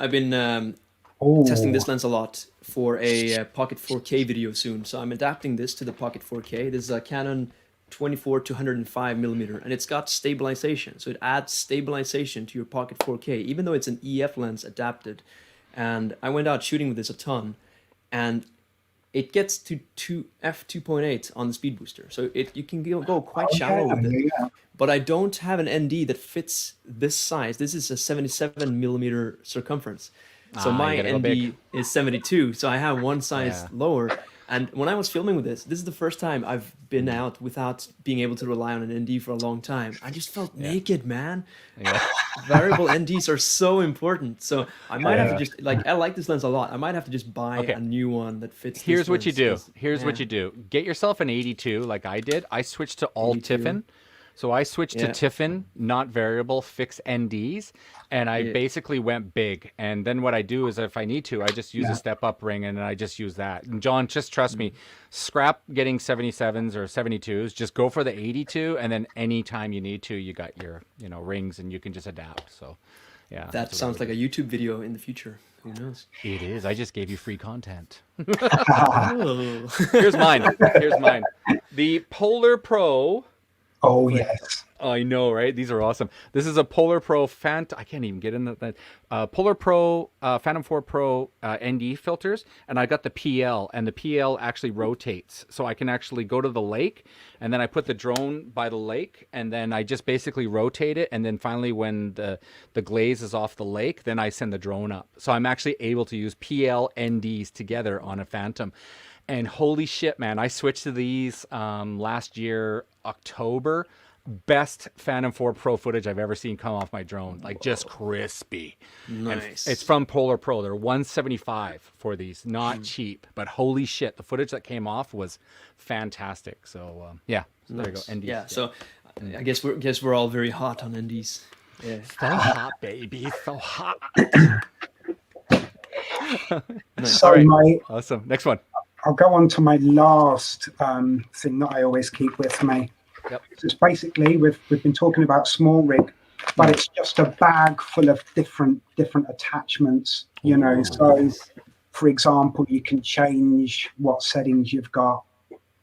testing this lens a lot for a Pocket 4K video soon. So I'm adapting this to the Pocket 4K. This is a Canon 24 to 105 millimeter, and it's got stabilization. So it adds stabilization to your Pocket 4K, even though it's an EF lens adapted. And I went out shooting with this a ton, and it gets to f2.8 on the speed booster. So you can go quite shallow with it. Yeah. But I don't have an ND that fits this size. This is a 77 millimeter circumference. So my ND is 72. So I have one size lower. And when I was filming with this is the first time I've been out without being able to rely on an ND for a long time. I just felt naked, man. Yeah. Variable NDs are so important. So I might have to just I like this lens a lot. I might have to just buy a new one that fits. Here's this what you lens, do. Here's what you do. Get yourself an 82 like I did. I switched to all 82. Tiffin. So I switched to Tiffin, not variable, fixed NDs, and I basically went big. And then what I do is if I need to, I just use a step up ring and I just use that. And John, just trust me, scrap getting 77s or 72s, just go for the 82, and then anytime you need to, you got your, rings and you can just adapt. So yeah. That sounds like a YouTube video in the future. Who knows? It is. I just gave you free content. Oh. Here's mine. The Polar Pro. Oh, yes. I know, right? These are awesome. This is a Polar Pro I can't even get in that. Polar Pro Phantom 4 Pro ND filters, and I got the PL, and the PL actually rotates, so I can actually go to the lake, and then I put the drone by the lake, and then I just basically rotate it, and then finally when the glaze is off the lake, then I send the drone up. So I'm actually able to use PL NDs together on a Phantom. And holy shit, man, I switched to these last year, October. Best Phantom 4 Pro footage I've ever seen come off my drone. Like, just crispy. Nice. And it's from Polar Pro. They're $175 for these. Not cheap. But holy shit, the footage that came off was fantastic. So, yeah. So there you go. NDs. Yeah, so I guess we're all very hot on NDs. Yeah. So hot, baby. So hot. Nice. So All right. Awesome. Next one. I'll go on to my last thing that I always keep with me. Yep. So it's basically we've been talking about small rig, but it's just a bag full of different attachments. So for example, you can change what settings you've got.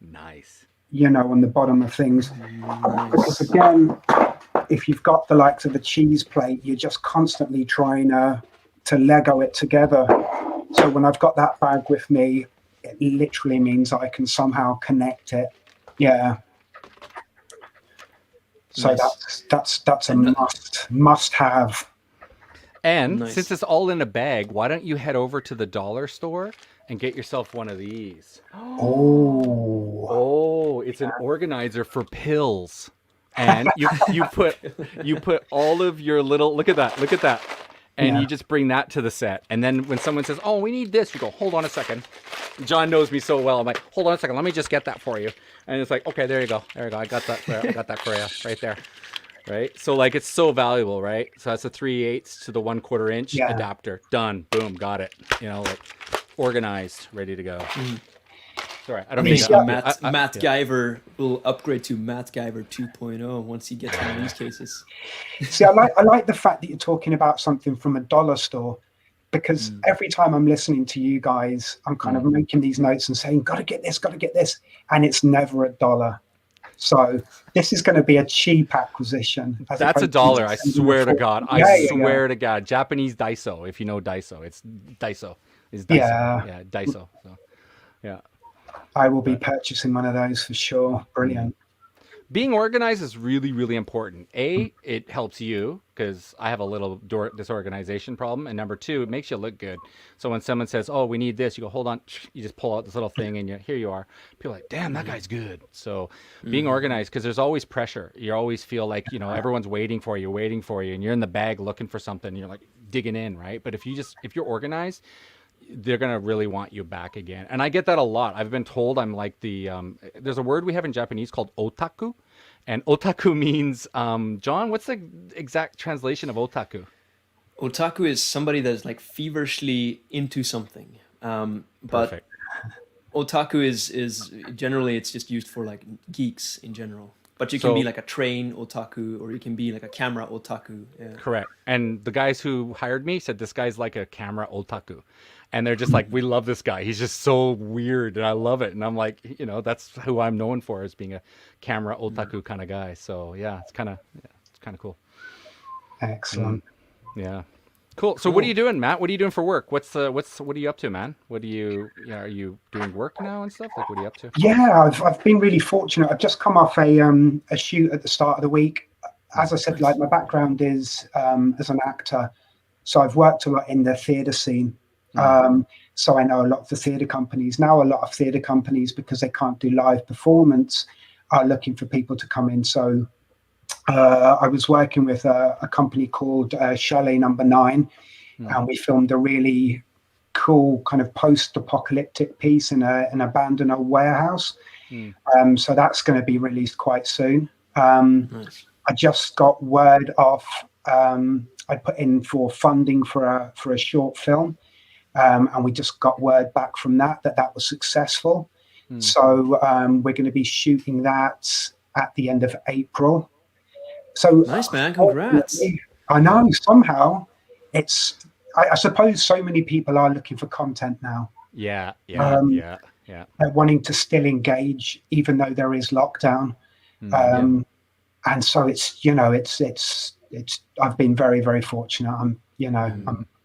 Nice. On the bottom of things. Because again, if you've got the likes of a cheese plate, you're just constantly trying to Lego it together. So when I've got that bag with me, it literally means I can somehow connect it. Yeah. So Nice. that's a must have. And Nice. since it's all in a bag, why don't you head over to the dollar store and get yourself one of these? Oh, It's an organizer for pills. And you put all of your little look at that. And you just bring that to the set. And then when someone says, "Oh, we need this," you go, "Hold on a second." John knows me so well. I'm like, "Hold on a second, let me just get that for you." And it's like, "Okay, there you go. I got that for you right there." Right? So like it's so valuable, right? So that's a 3/8 to the 1/4 inch adapter. Done. Boom, got it. Like organized, ready to go. Sorry, I don't mean So Matt Guyver will upgrade to Matt Guyver 2.0 once he gets one of these cases. see, I like the fact that you're talking about something from a dollar store, because every time I'm listening to you guys, I'm kind of making these notes and saying, "Got to get this," and it's never $1. So this is going to be a cheap acquisition. That's $1. I swear to God. I swear to God. Japanese Daiso. If you know Daiso, it's Daiso. It's Daiso. Yeah, Daiso. So, yeah. I will be purchasing one of those for sure. Brilliant. Being organized is really, really important. A, it helps you because I have a little disorganization problem. And number two, it makes you look good. So when someone says, "Oh, we need this," you go, "Hold on." You just pull out this little thing and here you are. People are like, "Damn, that guy's good." So being organized, because there's always pressure. You always feel like, everyone's waiting for you, and you're in the bag looking for something. And you're like digging in, right? But if you're organized, they're going to really want you back again. And I get that a lot. I've been told I'm like there's a word we have in Japanese called otaku. And otaku means, John, what's the exact translation of otaku? Otaku is somebody that's like feverishly into something. But Perfect. otaku is generally, it's just used for like geeks in general. But you can be like a train otaku, or you can be like a camera otaku. Yeah. Correct. And the guys who hired me said this guy's like a camera otaku. And they're just like, "We love this guy. He's just so weird and I love it." And I'm like, that's who I'm known for, as being a camera otaku kind of guy. So yeah, it's kind of cool. Excellent. Yeah. Cool. So what are you doing, Matt? What are you doing for work? What are you up to, man? Are you doing work now and stuff? Like, what are you up to? Yeah, I've been really fortunate. I've just come off a shoot at the start of the week. As I said, like my background is as an actor, so I've worked a lot in the theatre scene. So I know a lot of the theatre companies now, a lot of theatre companies, because they can't do live performance, are looking for people to come in. So I was working with a company called Chalet Number 9, and we filmed a really cool kind of post-apocalyptic piece in an abandoned old warehouse. So that's going to be released quite soon. Nice. I just got word off. I put in for funding for a short film, and we just got word back from that was successful. So we're going to be shooting that at the end of April. So Nice, man. Congrats. I know somehow it's. I suppose so many people are looking for content now. Yeah. They're wanting to still engage, even though there is lockdown. And so it's I've been very, very fortunate. I'm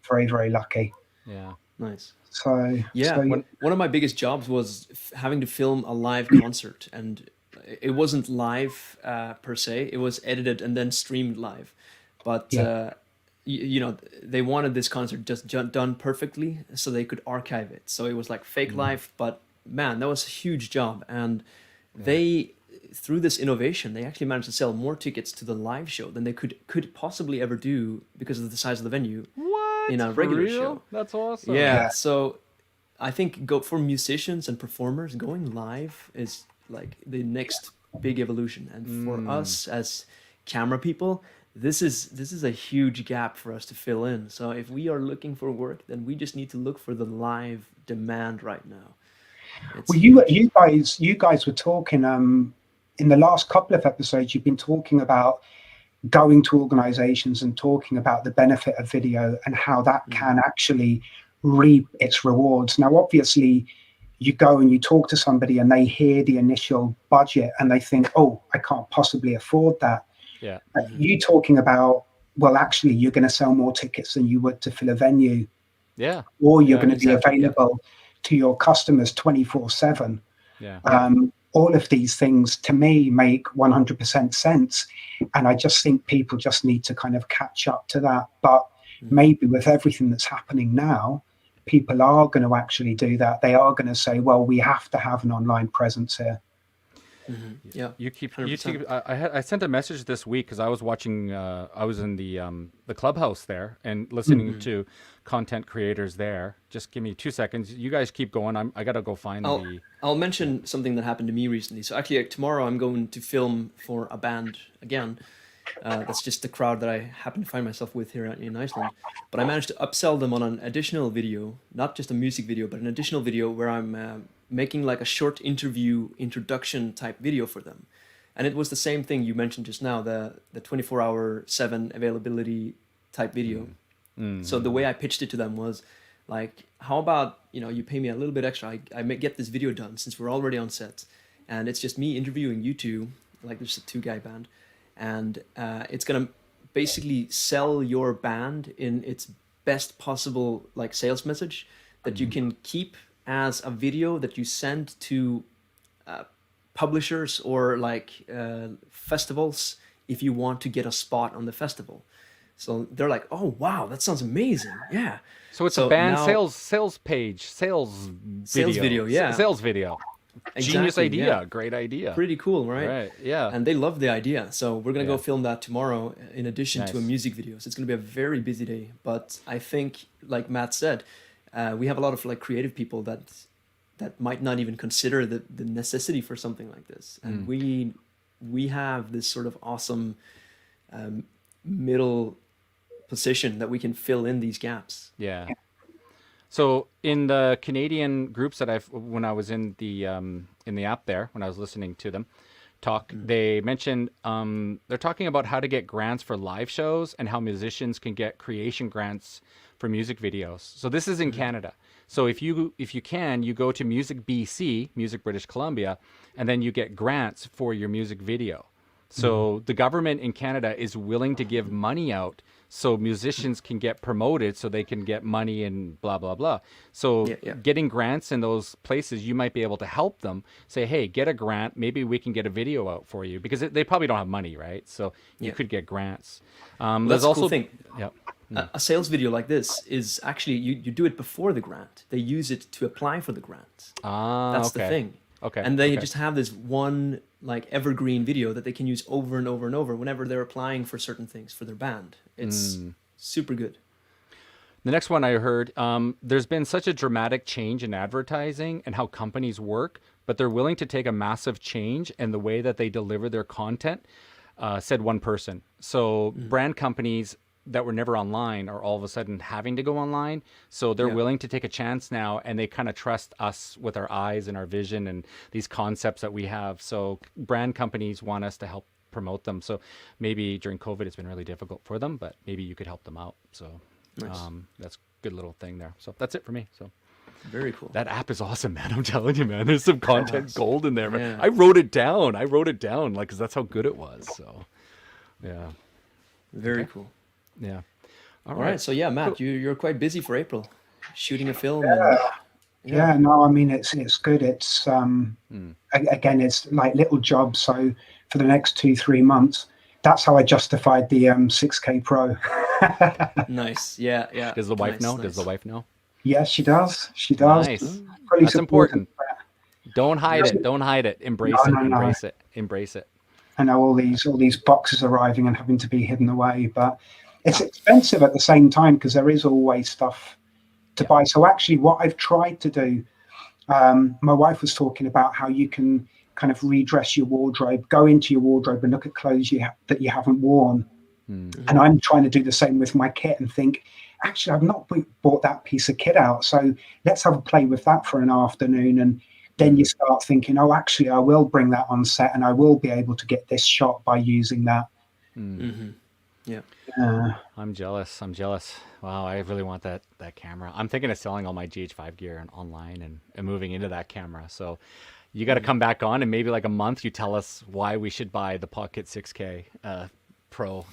very, very lucky. Yeah. Nice. So one of my biggest jobs was having to film a live concert, and it wasn't live per se. It was edited and then streamed live, but they wanted this concert just done perfectly so they could archive it. So it was like fake live, but man, that was a huge job. And they, through this innovation, they actually managed to sell more tickets to the live show than they could possibly ever do because of the size of the venue. What? In a For regular real? show. That's awesome. Yeah, so I think for musicians and performers, going live is like the next big evolution. And for us as camera people, this is a huge gap for us to fill in. So if we are looking for work, then we just need to look for the live demand right now. Well, you guys were talking in the last couple of episodes. You've been talking about going to organizations and talking about the benefit of video and how that can actually reap its rewards. Now, obviously, you go and you talk to somebody and they hear the initial budget and they think, oh, I can't possibly afford that. Yeah. You talking about, well, actually, you're going to sell more tickets than you would to fill a venue. Yeah. Or you're going to be available to your customers 24/7. Yeah. All of these things to me make 100% sense. And I just think people just need to kind of catch up to that. But maybe with everything that's happening now, people are going to actually do that. They are going to say, well, we have to have an online presence here. Yeah, You keep. I sent a message this week because I was watching. I was in the clubhouse there and listening to content creators there. Just give me 2 seconds. You guys keep going. I gotta go find I'll mention something that happened to me recently. So actually, tomorrow I'm going to film for a band again. That's just the crowd that I happen to find myself with here in Iceland. But I managed to upsell them on an additional video, not just a music video, but an additional video where I'm making like a short introduction type video for them. And it was the same thing you mentioned just now, the 24/7 availability type video. So the way I pitched it to them was like, how about, you pay me a little bit extra. I may get this video done since we're already on set. And it's just me interviewing you two, like there's a 2-guy band. And it's going to basically sell your band in its best possible like sales message that you can keep as a video that you send to publishers or like festivals if you want to get a spot on the festival. So they're like, oh wow, that sounds amazing. Yeah. So it's a band sales page, sales video, yeah. Sales video. Genius idea. Yeah. Great idea. Pretty cool, right? Right. Yeah. And they love the idea. So we're going to go film that tomorrow in addition to a music video. So it's going to be a very busy day. But I think, like Matt said, we have a lot of like creative people that might not even consider the necessity for something like this. And we have this sort of awesome middle position that we can fill in these gaps. Yeah. So in the Canadian groups that when I was in the app there, when I was listening to them talk, they mentioned they're talking about how to get grants for live shows and how musicians can get creation grants for music videos. So this is in Canada. So if you can, you go to Music BC, Music British Columbia, and then you get grants for your music video. So the government in Canada is willing to give money out so musicians can get promoted so they can get money and blah, blah, blah. So getting grants in those places, you might be able to help them say, hey, get a grant. Maybe we can get a video out for you because they probably don't have money, right? So you could get grants. That's also a cool thing. Yeah. a sales video like this is actually you do it before the grant. They use it to apply for the grant. That's the thing. Okay. And they just have this one like evergreen video that they can use over and over and over whenever they're applying for certain things for their band. It's super good. The next one I heard, there's been such a dramatic change in advertising and how companies work, but they're willing to take a massive change in the way that they deliver their content, said one person. So brand companies that were never online are all of a sudden having to go online. So they're willing to take a chance now, and they kind of trust us with our eyes and our vision and these concepts that we have. So brand companies want us to help promote them. So maybe during COVID, it's been really difficult for them, but maybe you could help them out. So Nice. that's a good little thing there. So that's it for me. So Very cool. that app is awesome, man. I'm telling you, man. There's some content gold in there, man. Yeah. I wrote it down, like, because that's how good it was. So, yeah. Very cool. Yeah. All right. So yeah, Matt, you're quite busy for April, shooting a film. Yeah, no, I mean it's good. It's again, it's like little jobs. So for the next 2-3 months, that's how I justified the 6K Pro. Nice. Yeah, yeah. Does the wife know? Nice. Does the wife know? Yes, she does. She does. Nice. Pretty That's supportive. important. Don't hide it. Don't hide it. Embrace No, it. no, no. Embrace it. Embrace it. I know all these boxes arriving and having to be hidden away, but it's expensive at the same time because there is always stuff to buy. So actually, what I've tried to do, my wife was talking about how you can kind of redress your wardrobe, go into your wardrobe and look at clothes that you haven't worn. And I'm trying to do the same with my kit and think, actually, I've not bought that piece of kit out. So let's have a play with that for an afternoon. And then you start thinking, oh, actually, I will bring that on set and I will be able to get this shot by using that. Yeah. I'm jealous. Wow, I really want that camera. I'm thinking of selling all my GH5 gear and online and moving into that camera. So you got to come back on and maybe like a month you tell us why we should buy the Pocket 6K Pro.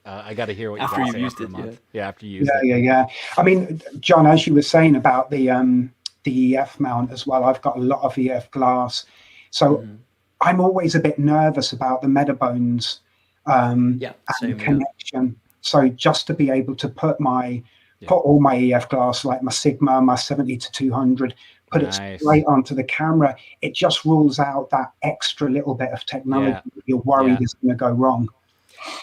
I got to hear what you After guys you've say used after it, a month. Yeah, after you used it. Yeah. I mean, John, as you were saying about the EF mount as well, I've got a lot of EF glass. So I'm always a bit nervous about the Metabones and same, connection. So just to be able to put all my EF glass, like my Sigma, my 70-200, put it straight onto the camera, it just rules out that extra little bit of technology that you're worried is going to go wrong.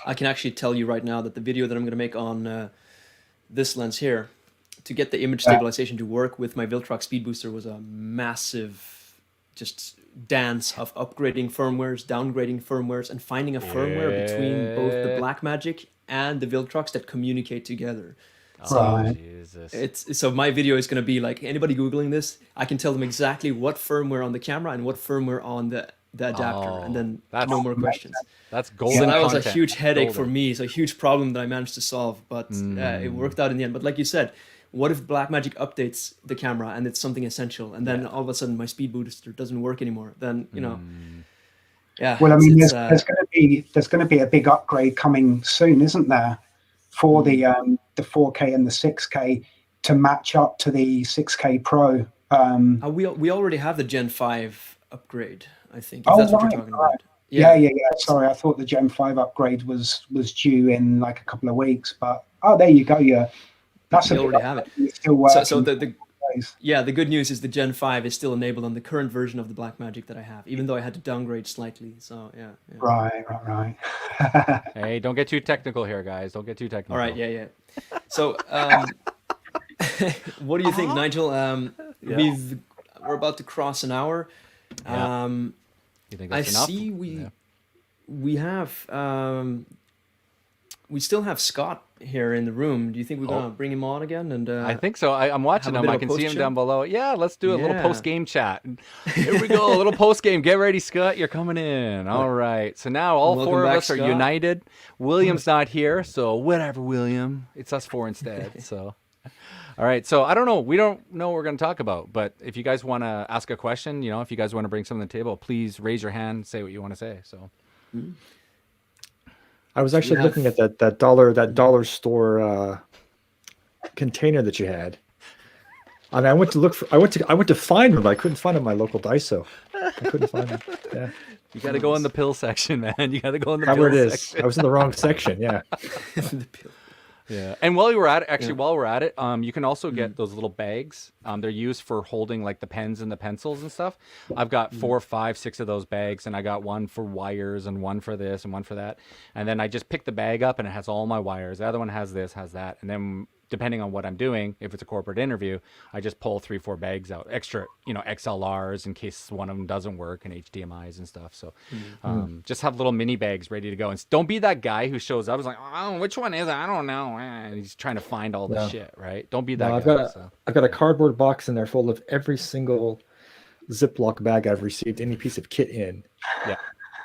I can actually tell you right now that the video that I'm going to make on this lens here, to get the image stabilization to work with my Viltrox speed booster, was a massive just dance of upgrading firmwares, downgrading firmwares, and finding a firmware between both the Blackmagic and the Viltrox that communicate together. Oh, Jesus. So my video is going to be like, anybody Googling this, I can tell them exactly what firmware on the camera and what firmware on the adapter, and then no more questions. That's golden. So that was content. a huge headache for me. It's a huge problem that I managed to solve, but it worked out in the end. But like you said, what if Blackmagic updates the camera and it's something essential, and then all of a sudden my speed booster doesn't work anymore? Then Well, I mean, there's going to be a big upgrade coming soon, isn't there, for the 4K and the 6K to match up to the 6K Pro. We already have the Gen 5 upgrade, I think. If that's what you're talking about. Yeah. Sorry, I thought the Gen 5 upgrade was due in like a couple of weeks, but there you go. Yeah, that's we already have it. It's still working. So the good news is the Gen 5 is still enabled on the current version of the Blackmagic that I have, even though I had to downgrade slightly. So yeah. Right. Hey, don't get too technical here, guys. Don't get too technical. All right, yeah. So, what do you think, Nigel? We're about to cross an hour. You think that's enough? I see we have we still have Scott here in the room. Do you think we're gonna bring him on again? And I think so. I'm watching him. I can see him down below. Yeah, let's do a little post game chat. Here we go, a little post game. Get ready, Scott. You're coming in. All right. So now all four of us are united. William's not here, so whatever, William. It's us four instead. So. All right, so I don't know. We don't know what we're going to talk about, but if you guys want to ask a question, if you guys want to bring something to the table, please raise your hand, say what you want to say. So, I was actually looking at that dollar store container that you had. I mean, I went to find them, but I couldn't find them in my local Daiso. I couldn't find them. Yeah. You got to go in the pill section, man. You got to go in the pill pill section. section. I was in the wrong section. Yeah. Yeah. And while we're at it, you can also get those little bags. They're used for holding like the pens and the pencils and stuff. I've got 4, 5, 6 of those bags, and I got one for wires and one for this and one for that. And then I just pick the bag up and it has all my wires. The other one has this, has that. And then depending on what I'm doing, if it's a corporate interview, I just pull 3, 4 bags out, extra, XLRs in case one of them doesn't work, and HDMIs and stuff. So just have little mini bags ready to go. And don't be that guy who shows up, is like, oh, which one is it? I don't know. And he's trying to find all the shit, right? Don't be that guy. I've got a cardboard box in there full of every single Ziploc bag I've received any piece of kit in. Yeah.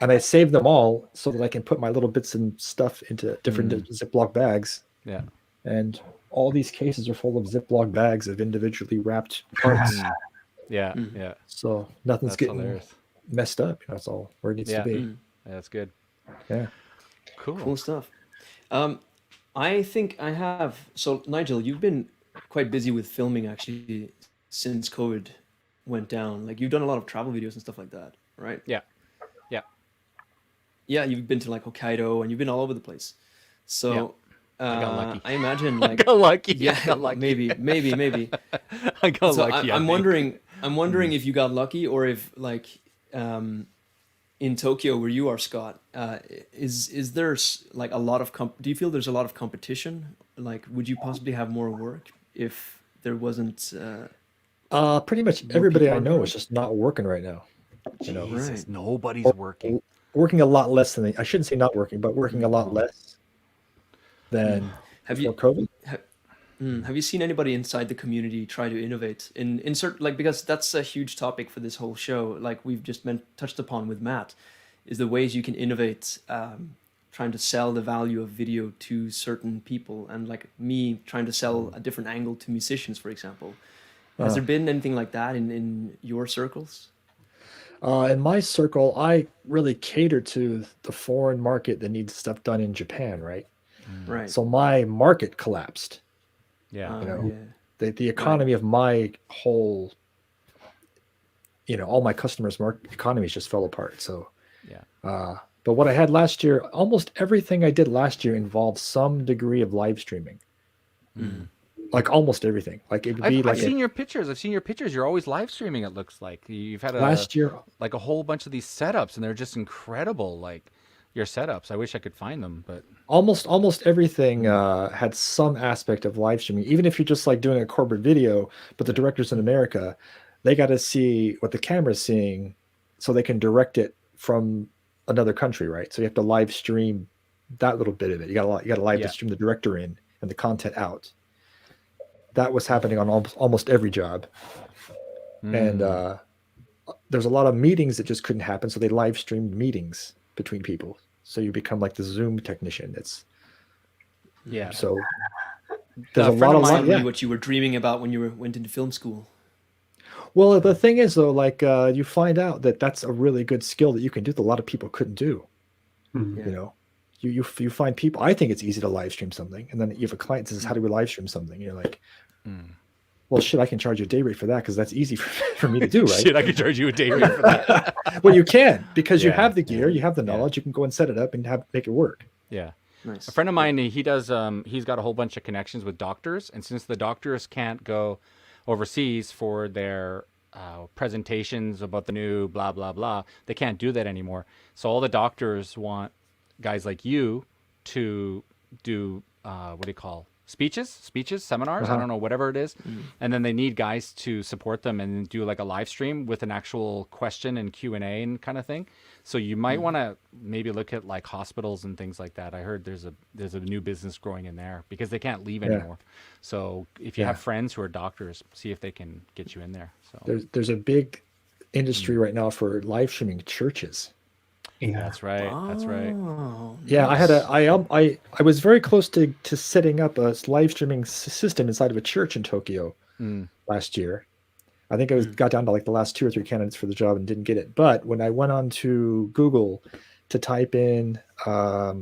And I save them all so that I can put my little bits and stuff into different Ziploc bags. Yeah. And all these cases are full of Ziploc bags of individually wrapped parts. Yeah. Yeah. So nothing's That's getting hilarious. messed up. That's all where it needs to be. Yeah, that's good. Yeah. Cool stuff. I think I have. So Nigel, you've been quite busy with filming actually since COVID went down. Like you've done a lot of travel videos and stuff like that, right? Yeah. Yeah. Yeah, you've been to like Hokkaido and you've been all over the place. So I got lucky. I imagine I like got lucky. yeah, I got lucky. maybe. I got So lucky. I'm wondering if you got lucky or if like in Tokyo where you are, Scott, is there like a lot of do you feel there's a lot of competition? Like, would you possibly have more work if there wasn't? Pretty much everybody I know is just not working right now. Jesus, Right. nobody's working. Working a lot less than I shouldn't say not working, but working a lot less than Have before you COVID. have you seen anybody inside the community try to innovate in certain, like, because that's a huge topic for this whole show, like we've just touched upon with Matt, is the ways you can innovate, trying to sell the value of video to certain people, and like me trying to sell a different angle to musicians, for example. Has there been anything like that in your circles? In my circle, I really cater to the foreign market that needs stuff done in Japan, right? Right. So my market collapsed. Yeah. The economy of my whole, all my customers' economies just fell apart. So, but what I had last year, almost everything I did last year involved some degree of live streaming. Like almost everything. Like it would be I've seen your pictures. You're always live streaming. It looks like you've had last year, like a whole bunch of these setups, and they're just incredible. Like your setups. I wish I could find them, but almost everything had some aspect of live streaming. Even if you're just like doing a corporate video, but the directors in America, they got to see what the camera's seeing, so they can direct it from another country, right? So you have to live stream that little bit of it. You got to live stream the director in and the content out. That was happening on almost every job, and there's a lot of meetings that just couldn't happen, so they live streamed meetings between people. So you become like the Zoom technician. So there's a lot of what you were dreaming about when you went into film school. Well, the thing is though, like you find out that that's a really good skill that you can do that a lot of people couldn't do. You find people. I think it's easy to live stream something, and then you have a client that says, "How do we live stream something?" And you're like, "Well, shit, I can charge you a day rate for that because that's easy for me to do, right?" Shit, I can charge you a day rate for that. Well, you can, because you have the gear, you have the knowledge, you can go and set it up and make it work. Yeah. Nice. A friend of mine, he does. He's got a whole bunch of connections with doctors, and since the doctors can't go overseas for their presentations about the new blah blah blah, they can't do that anymore. So all the doctors want guys like you to do what do you call speeches, seminars, I don't know, whatever it is. And then they need guys to support them and do like a live stream with an actual question and Q&A and kind of thing. So you might want to maybe look at like hospitals and things like that. I heard there's a new business growing in there because they can't leave anymore. So if you have friends who are doctors, see if they can get you in there. So there's a big industry right now for live streaming churches. Yeah, that's right. That's right. Yeah, I was very close to setting up a live streaming system inside of a church in Tokyo last year. I think I got down to like the last 2 or 3 candidates for the job and didn't get it. But when I went on to Google to type in, I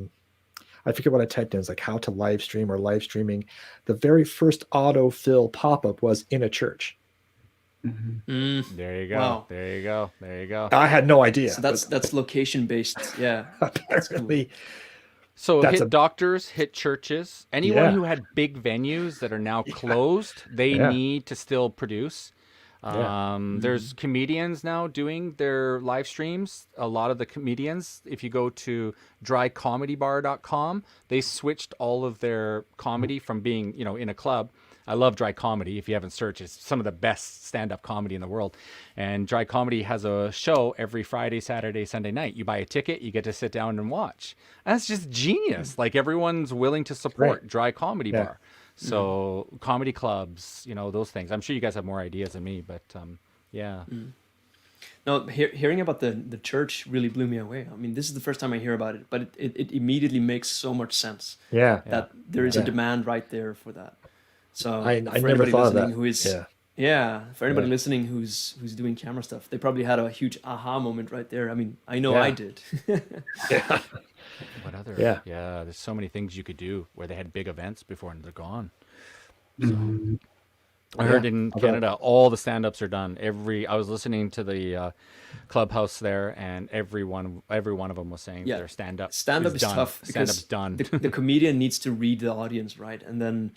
forget what I typed in. It's like how to live stream or live streaming. The very first autofill pop-up was in a church. There you go. Wow. There you go. There you go. I had no idea. So that's location based. Yeah. Apparently. So That's hit a- doctors, hit churches, anyone Yeah. who had big venues that are now closed, they Yeah. need to still produce. Yeah. There's comedians now doing their live streams. A lot of the comedians, if you go to drycomedybar.com, they switched all of their comedy from being, in a club. I love Dry Comedy. If you haven't searched, it's some of the best stand-up comedy in the world. And Dry Comedy has a show every Friday, Saturday, Sunday night. You buy a ticket, you get to sit down and watch. And that's just genius. Like, everyone's willing to support Dry Comedy Yeah. Bar. So comedy clubs, those things. I'm sure you guys have more ideas than me, but yeah. No, hearing about the church really blew me away. I mean, this is the first time I hear about it, but it immediately makes so much sense Yeah. that there is a demand right there for that. So I for never anybody thought of listening that. who is for anybody listening who's doing camera stuff, they probably had a huge aha moment right there. I mean, I know I did. Yeah. What other? Yeah. There's so many things you could do where they had big events before and they're gone. I heard in Canada, all the stand-ups are done. I was listening to the clubhouse there, and every one of them was saying their stand-up. Stand-up is done. tough Stand-up's because done. the comedian needs to read the audience, right? And then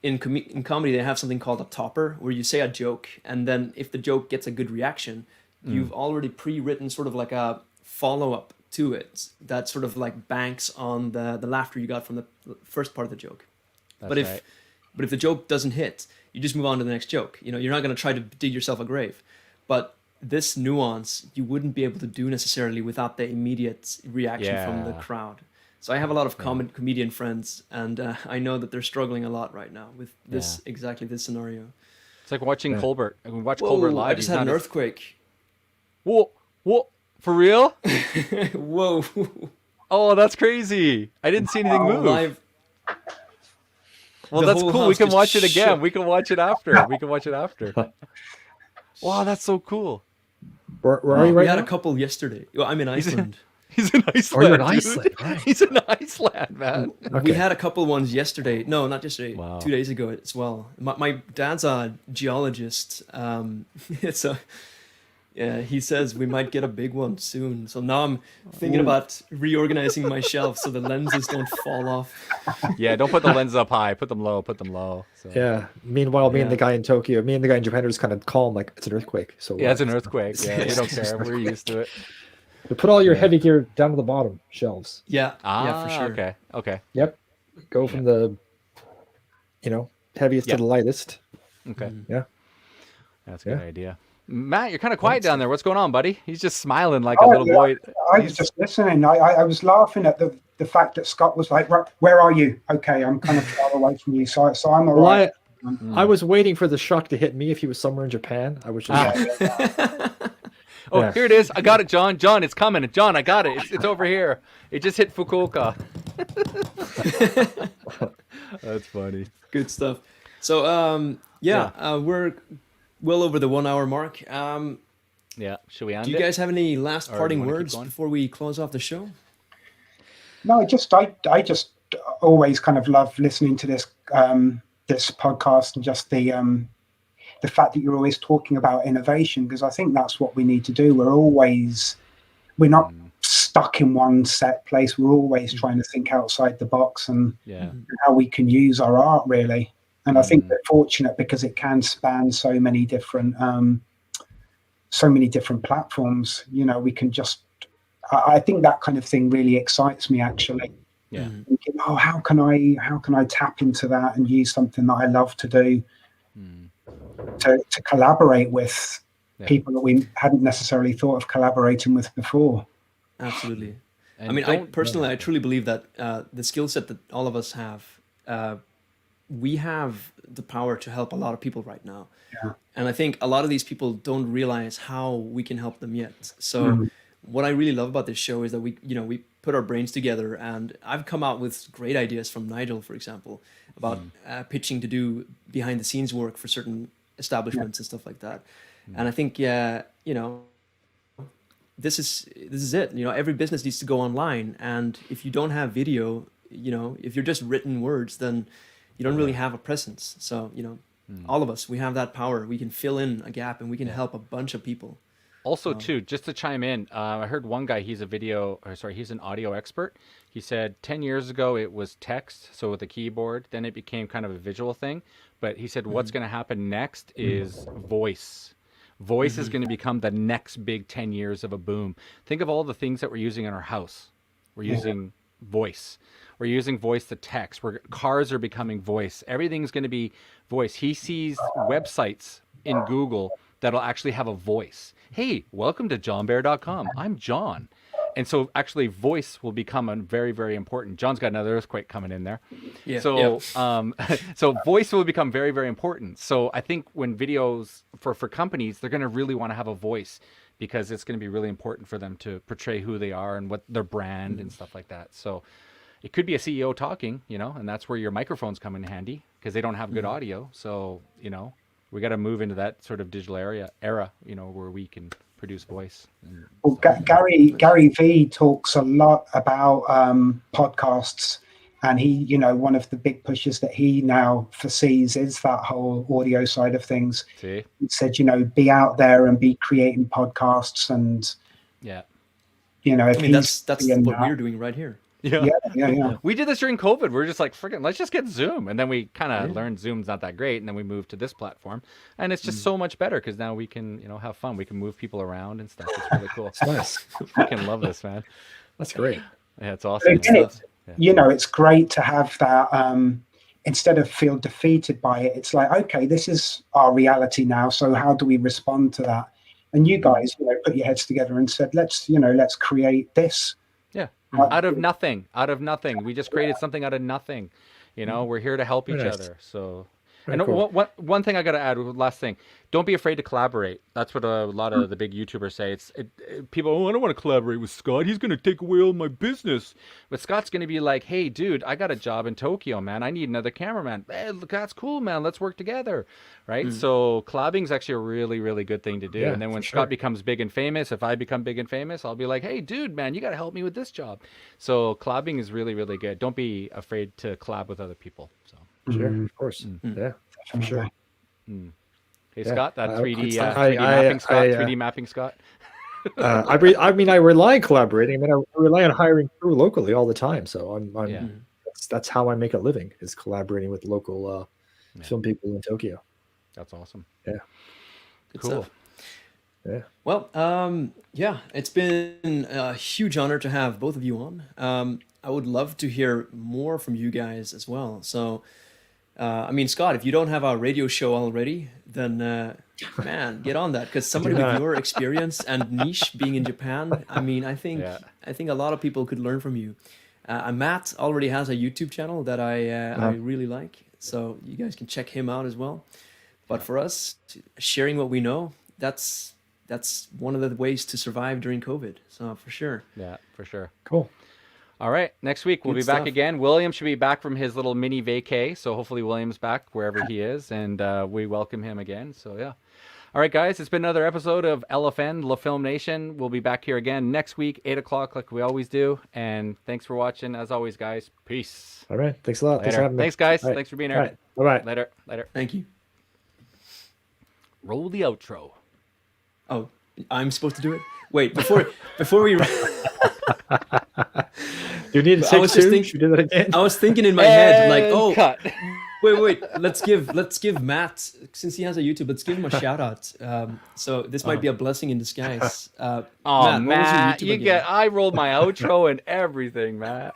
in comedy they have something called a topper, where you say a joke, and then if the joke gets a good reaction, you've already pre-written sort of like a follow-up to it that sort of like banks on the laughter you got from the first part of the joke. But if the joke doesn't hit, you just move on to the next joke. You're not going to try to dig yourself a grave. But this nuance you wouldn't be able to do necessarily without the immediate reaction from the crowd. So I have a lot of comedian friends, and I know that they're struggling a lot right now with this exactly this scenario. It's like watching Colbert. I mean, watch Colbert live. I just had an earthquake. Whoa! For real? Whoa! Oh, that's crazy! I didn't see anything move. Live. Well, The that's whole cool. We house can just watch it again. shook. We can watch it after. Wow, that's so cool. Where are you right We had now? a couple yesterday. Well, I'm in Iceland. He's in Iceland. Oh, you're in dude. Iceland, right. He's in Iceland, man. We had a couple ones yesterday. No, not yesterday. Wow. 2 days ago as well. My dad's a geologist. He says we might get a big one soon. So now I'm thinking about reorganizing my shelf so the lenses don't fall off. Yeah, don't put the lenses up high. Put them low. So. Yeah. Meanwhile, me and the guy in Japan are just kind of calm, like it's an earthquake. So Yeah, it's an earthquake. Yeah, we don't care. We're used to it. But put all your heavy gear down to the bottom shelves. Yeah, for sure. Okay. Yep. Go from the, heaviest to the lightest. Okay. Yeah. That's a good idea. Matt, you're kind of quiet down there. What's going on, buddy? He's just smiling like a Oh, little yeah. boy. I was just listening. I was laughing at the fact that Scott was like, "Right, where are you?" Okay, I'm kind of far away from you, so I'm all Well, right. I was waiting for the shock to hit me if he was somewhere in Japan. I was just Oh, Yeah. here it is. I got it, John. John, it's coming. John, I got it. It's over here. It just hit Fukuoka. That's funny. Good stuff. So, we're well over the 1 hour mark. Yeah. Should we end Do you it? guys have any last Or do parting you wanna keep words going? before we close off the show? No, I just always kind of love listening to this this podcast, and just the fact that you're always talking about innovation, because I think that's what we need to do. We're not stuck in one set place. We're always trying to think outside the box and how we can use our art, really. And I think we're fortunate because it can span so many different platforms. We can just. I think that kind of thing really excites me, actually. Yeah. Thinking, how can I tap into that and use something that I love to do to collaborate with people that we hadn't necessarily thought of collaborating with before. Absolutely. And I mean, I truly believe that the skill set that all of us have, we have the power to help a lot of people right now. Yeah. And I think a lot of these people don't realize how we can help them yet. So what I really love about this show is that we put our brains together, and I've come out with great ideas from Nigel, for example, about pitching to do behind the scenes work for certain establishments and stuff like that. And I think, this is it. Every business needs to go online. And if you don't have video, if you're just written words, then you don't really have a presence. So, all of us, we have that power. We can fill in a gap and we can help a bunch of people. Also, too, just to chime in, I heard one guy, he's an audio expert. He said 10 years ago it was text, so with a keyboard, then it became kind of a visual thing. But he said what's going to happen next is voice. Voice is going to become the next big 10 years of a boom. Think of all the things that we're using in our house. We're using voice. We're using voice to text. Cars are becoming voice. Everything's going to be voice. He sees websites in Google that'll actually have a voice. Hey, welcome to johnbear.com. I'm John. And so actually voice will become a very, very important. John's got another earthquake coming in there. Yeah. So so voice will become very, very important. So I think when videos for companies, they're going to really want to have a voice because it's going to be really important for them to portray who they are and what their brand and stuff like that. So it could be a CEO talking, and that's where your microphones come in handy because they don't have good audio. So, we got to move into that sort of digital era, where we can produce voice. Well, Gary V talks a lot about podcasts, and he, one of the big pushes that he now foresees is that whole audio side of things. See? He said, be out there and be creating podcasts, and that's what we're doing right here. Yeah. We did this during COVID. We're just like, let's just get Zoom. And then we kind of learned Zoom's not that great. And then we moved to this platform. And it's just so much better because now we can, have fun. We can move people around and stuff. It's really cool. It's nice. I can love this, man. That's great. Yeah, it's awesome. It's great to have that. Instead of feel defeated by it, it's like, okay, this is our reality now. So how do we respond to that? And you guys, put your heads together and said, let's create this. Yeah. Out of nothing. We just created something out of nothing. We're here to help each other. So, and cool. one thing I got to add, last thing, don't be afraid to collaborate. That's what a lot of the big YouTubers say. People, I don't want to collaborate with Scott. He's going to take away all my business. But Scott's going to be like, hey, dude, I got a job in Tokyo, man. I need another cameraman. Hey, look, that's cool, man. Let's work together. Right? So collabing is actually a really, really good thing to do. Yeah, and then when Scott becomes big and famous, if I become big and famous, I'll be like, hey, dude, man, you got to help me with this job. So collabing is really, really good. Don't be afraid to collab with other people. So. Sure, of course. Yeah, for sure. Hey, Scott, that 3D mapping, Scott. 3D mapping, Scott. I rely on collaborating. I rely on hiring crew locally all the time. So that's how I make a living, is collaborating with local film people in Tokyo. That's awesome. Yeah. Good Cool. stuff. Yeah. Well, it's been a huge honor to have both of you on. I would love to hear more from you guys as well. So, Scott, if you don't have a radio show already, then man, get on that, because somebody with your experience and niche being in Japan, I think a lot of people could learn from you. Matt already has a YouTube channel that I really like, so you guys can check him out as well. But for us, sharing what we know, that's one of the ways to survive during COVID. So for sure. Yeah, for sure. Cool. All right. Next week, we'll be back again. William should be back from his little mini vacay. So hopefully William's back wherever he is. And we welcome him again. So, yeah. All right, guys. It's been another episode of LFN, LeFilmNation. We'll be back here again next week, 8 o'clock, like we always do. And thanks for watching. As always, guys. Peace. All right. Thanks a lot. Later. Thanks for having me. Thanks, guys. All right. Thanks for being here. Right. Bye-bye. Later. Thank you. Roll the outro. Oh, I'm supposed to do it? Wait, before we... You need to take two? Should we do that again? I was thinking in my head, like, cut. wait. Let's give Matt, since he has a YouTube, let's give him a shout out. So this might be a blessing in disguise. Matt, I rolled my outro and everything, Matt.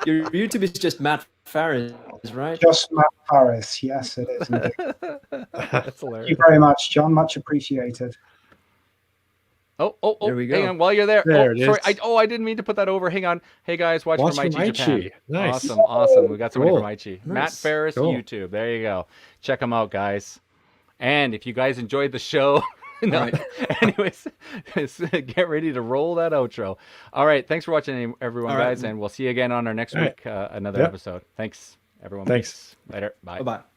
Your YouTube is just Matt Ferris, right? Just Matt Ferris. Yes, it is. That's hilarious. Thank you very much, John. Much appreciated. Oh, there we go. Hang on, while you're there. There it sorry. is. I didn't mean to put that over. Hang on. Hey, guys, watch for Maichi Japan. Nice. Awesome. We got somebody Cool. from Maichi. Nice. Matt Ferris, Cool. YouTube. There you go. Check them out, guys. And if you guys enjoyed the show, anyways, get ready to roll that outro. All right. Thanks for watching, everyone, guys. And we'll see you again on our next week, another episode. Thanks, everyone. Thanks. Later. Bye. Bye-bye.